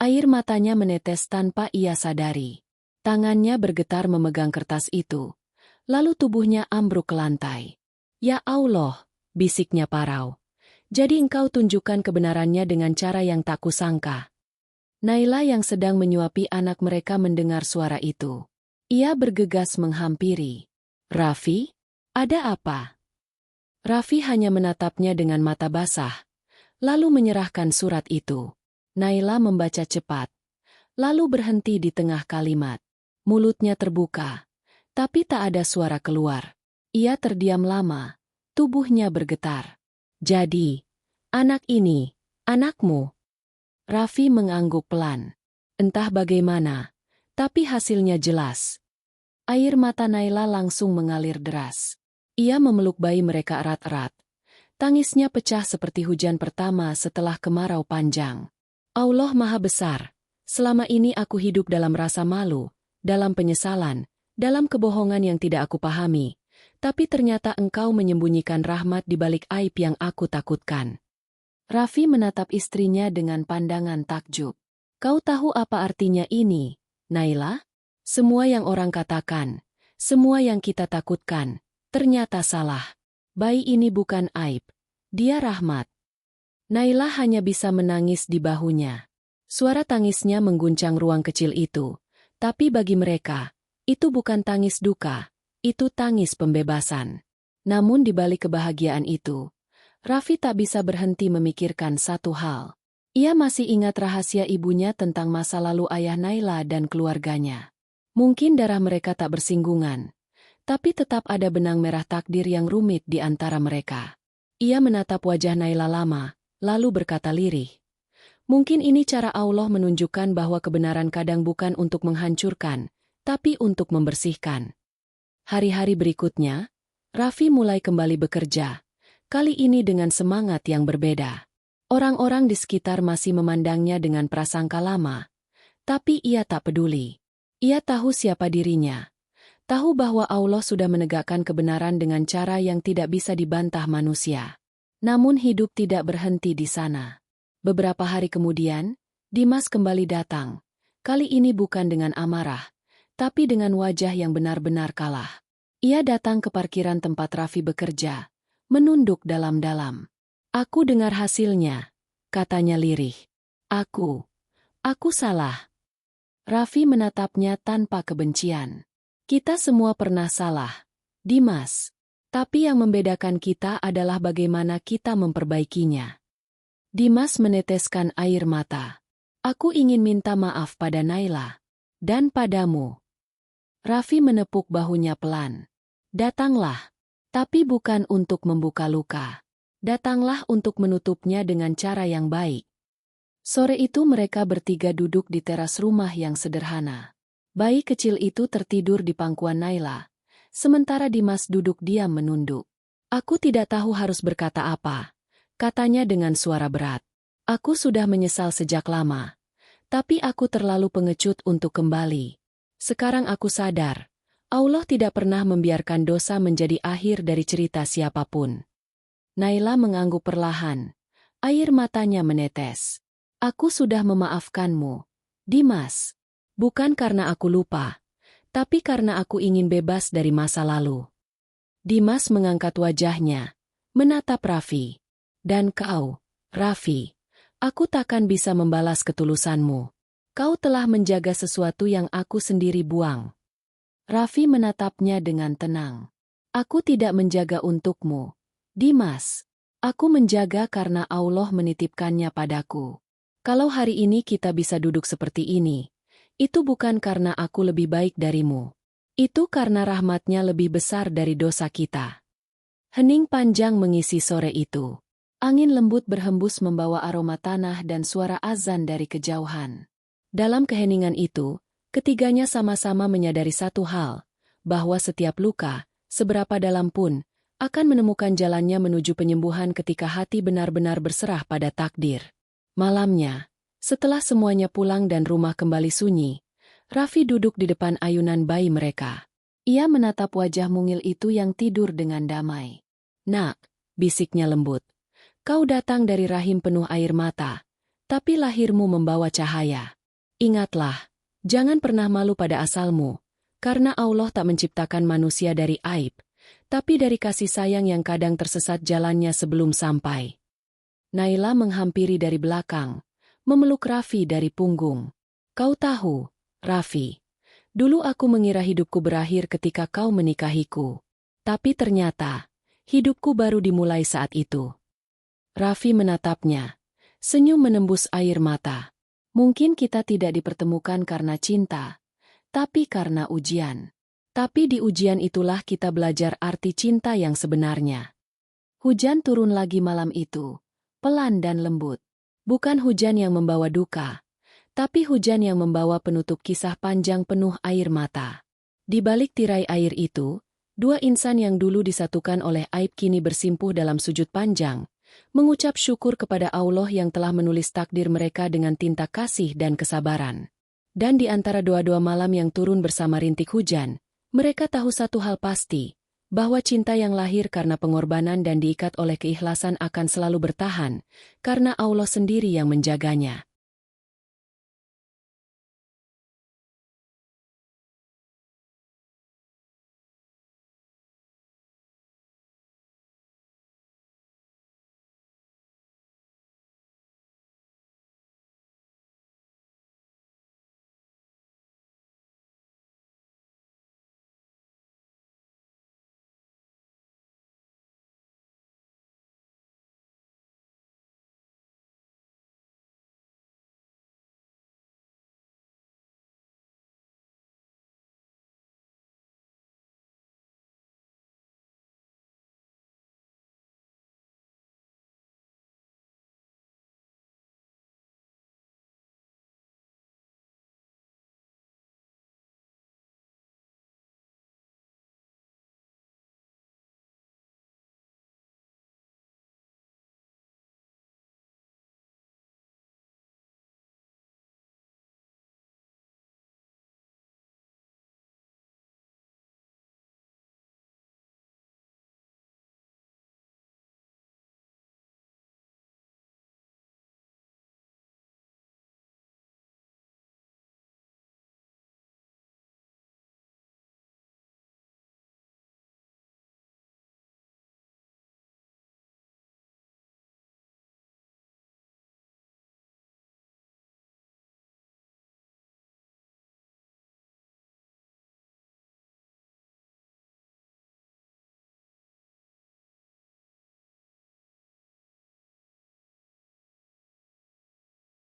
Air matanya menetes tanpa ia sadari. Tangannya bergetar memegang kertas itu, lalu tubuhnya ambruk ke lantai. Ya Allah, bisiknya parau. Jadi engkau tunjukkan kebenarannya dengan cara yang tak kusangka. Naila yang sedang menyuapi anak mereka mendengar suara itu. Ia bergegas menghampiri. Raffi, ada apa? Raffi hanya menatapnya dengan mata basah, lalu menyerahkan surat itu. Naila membaca cepat, lalu berhenti di tengah kalimat. Mulutnya terbuka, tapi tak ada suara keluar. Ia terdiam lama, tubuhnya bergetar. Jadi, anak ini, anakmu? Raffi mengangguk pelan. Entah bagaimana, tapi hasilnya jelas. Air mata Naila langsung mengalir deras. Ia memeluk bayi mereka erat-erat. Tangisnya pecah seperti hujan pertama setelah kemarau panjang. Allah Maha Besar, selama ini aku hidup dalam rasa malu, dalam penyesalan, dalam kebohongan yang tidak aku pahami. Tapi ternyata engkau menyembunyikan rahmat di balik aib yang aku takutkan. Raffi menatap istrinya dengan pandangan takjub. Kau tahu apa artinya ini, Naila? Semua yang orang katakan, semua yang kita takutkan, ternyata salah. Bayi ini bukan aib. Dia rahmat. Naila hanya bisa menangis di bahunya. Suara tangisnya mengguncang ruang kecil itu. Tapi bagi mereka, itu bukan tangis duka, itu tangis pembebasan. Namun di balik kebahagiaan itu, Raffi tak bisa berhenti memikirkan satu hal. Ia masih ingat rahasia ibunya tentang masa lalu ayah Naila dan keluarganya. Mungkin darah mereka tak bersinggungan, tapi tetap ada benang merah takdir yang rumit di antara mereka. Ia menatap wajah Naila lama, lalu berkata lirih. Mungkin ini cara Allah menunjukkan bahwa kebenaran kadang bukan untuk menghancurkan, tapi untuk membersihkan. Hari-hari berikutnya, Raffi mulai kembali bekerja, kali ini dengan semangat yang berbeda. Orang-orang di sekitar masih memandangnya dengan prasangka lama, tapi ia tak peduli. Ia tahu siapa dirinya, tahu bahwa Allah sudah menegakkan kebenaran dengan cara yang tidak bisa dibantah manusia. Namun hidup tidak berhenti di sana. Beberapa hari kemudian, Dimas kembali datang. Kali ini bukan dengan amarah, tapi dengan wajah yang benar-benar kalah. Ia datang ke parkiran tempat Raffi bekerja, menunduk dalam-dalam. Aku dengar hasilnya, katanya lirih. Aku salah. Raffi menatapnya tanpa kebencian. Kita semua pernah salah, Dimas. Tapi yang membedakan kita adalah bagaimana kita memperbaikinya. Dimas meneteskan air mata. Aku ingin minta maaf pada Naila. Dan padamu. Raffi menepuk bahunya pelan. Datanglah. Tapi bukan untuk membuka luka. Datanglah untuk menutupnya dengan cara yang baik. Sore itu mereka bertiga duduk di teras rumah yang sederhana. Bayi kecil itu tertidur di pangkuan Naila. Sementara Dimas duduk diam menunduk. Aku tidak tahu harus berkata apa, katanya dengan suara berat. Aku sudah menyesal sejak lama. Tapi aku terlalu pengecut untuk kembali. Sekarang aku sadar. Allah tidak pernah membiarkan dosa menjadi akhir dari cerita siapapun. Naila mengangguk perlahan. Air matanya menetes. Aku sudah memaafkanmu, Dimas. Bukan karena aku lupa, tapi karena aku ingin bebas dari masa lalu. Dimas mengangkat wajahnya, menatap Raffi. Dan kau, Raffi, aku takkan bisa membalas ketulusanmu. Kau telah menjaga sesuatu yang aku sendiri buang. Raffi menatapnya dengan tenang. Aku tidak menjaga untukmu, Dimas. Aku menjaga karena Allah menitipkannya padaku. Kalau hari ini kita bisa duduk seperti ini, itu bukan karena aku lebih baik darimu. Itu karena rahmatnya lebih besar dari dosa kita. Hening panjang mengisi sore itu. Angin lembut berhembus membawa aroma tanah dan suara azan dari kejauhan. Dalam keheningan itu, ketiganya sama-sama menyadari satu hal, bahwa setiap luka, seberapa dalam pun, akan menemukan jalannya menuju penyembuhan ketika hati benar-benar berserah pada takdir. Malamnya, setelah semuanya pulang dan rumah kembali sunyi, Raffi duduk di depan ayunan bayi mereka. Ia menatap wajah mungil itu yang tidur dengan damai. Nak, bisiknya lembut. Kau datang dari rahim penuh air mata, tapi lahirmu membawa cahaya. Ingatlah, jangan pernah malu pada asalmu, karena Allah tak menciptakan manusia dari aib, tapi dari kasih sayang yang kadang tersesat jalannya sebelum sampai. Naila menghampiri dari belakang, memeluk Raffi dari punggung. Kau tahu, Raffi, dulu aku mengira hidupku berakhir ketika kau menikahiku. Tapi ternyata, hidupku baru dimulai saat itu. Raffi menatapnya, senyum menembus air mata. Mungkin kita tidak dipertemukan karena cinta, tapi karena ujian. Tapi di ujian itulah kita belajar arti cinta yang sebenarnya. Hujan turun lagi malam itu, pelan dan lembut. Bukan hujan yang membawa duka, tapi hujan yang membawa penutup kisah panjang penuh air mata. Di balik tirai air itu, dua insan yang dulu disatukan oleh aib kini bersimpuh dalam sujud panjang, mengucap syukur kepada Allah yang telah menulis takdir mereka dengan tinta kasih dan kesabaran. Dan di antara doa-doa malam yang turun bersama rintik hujan, mereka tahu satu hal pasti, bahwa cinta yang lahir karena pengorbanan dan diikat oleh keikhlasan akan selalu bertahan, karena Allah sendiri yang menjaganya.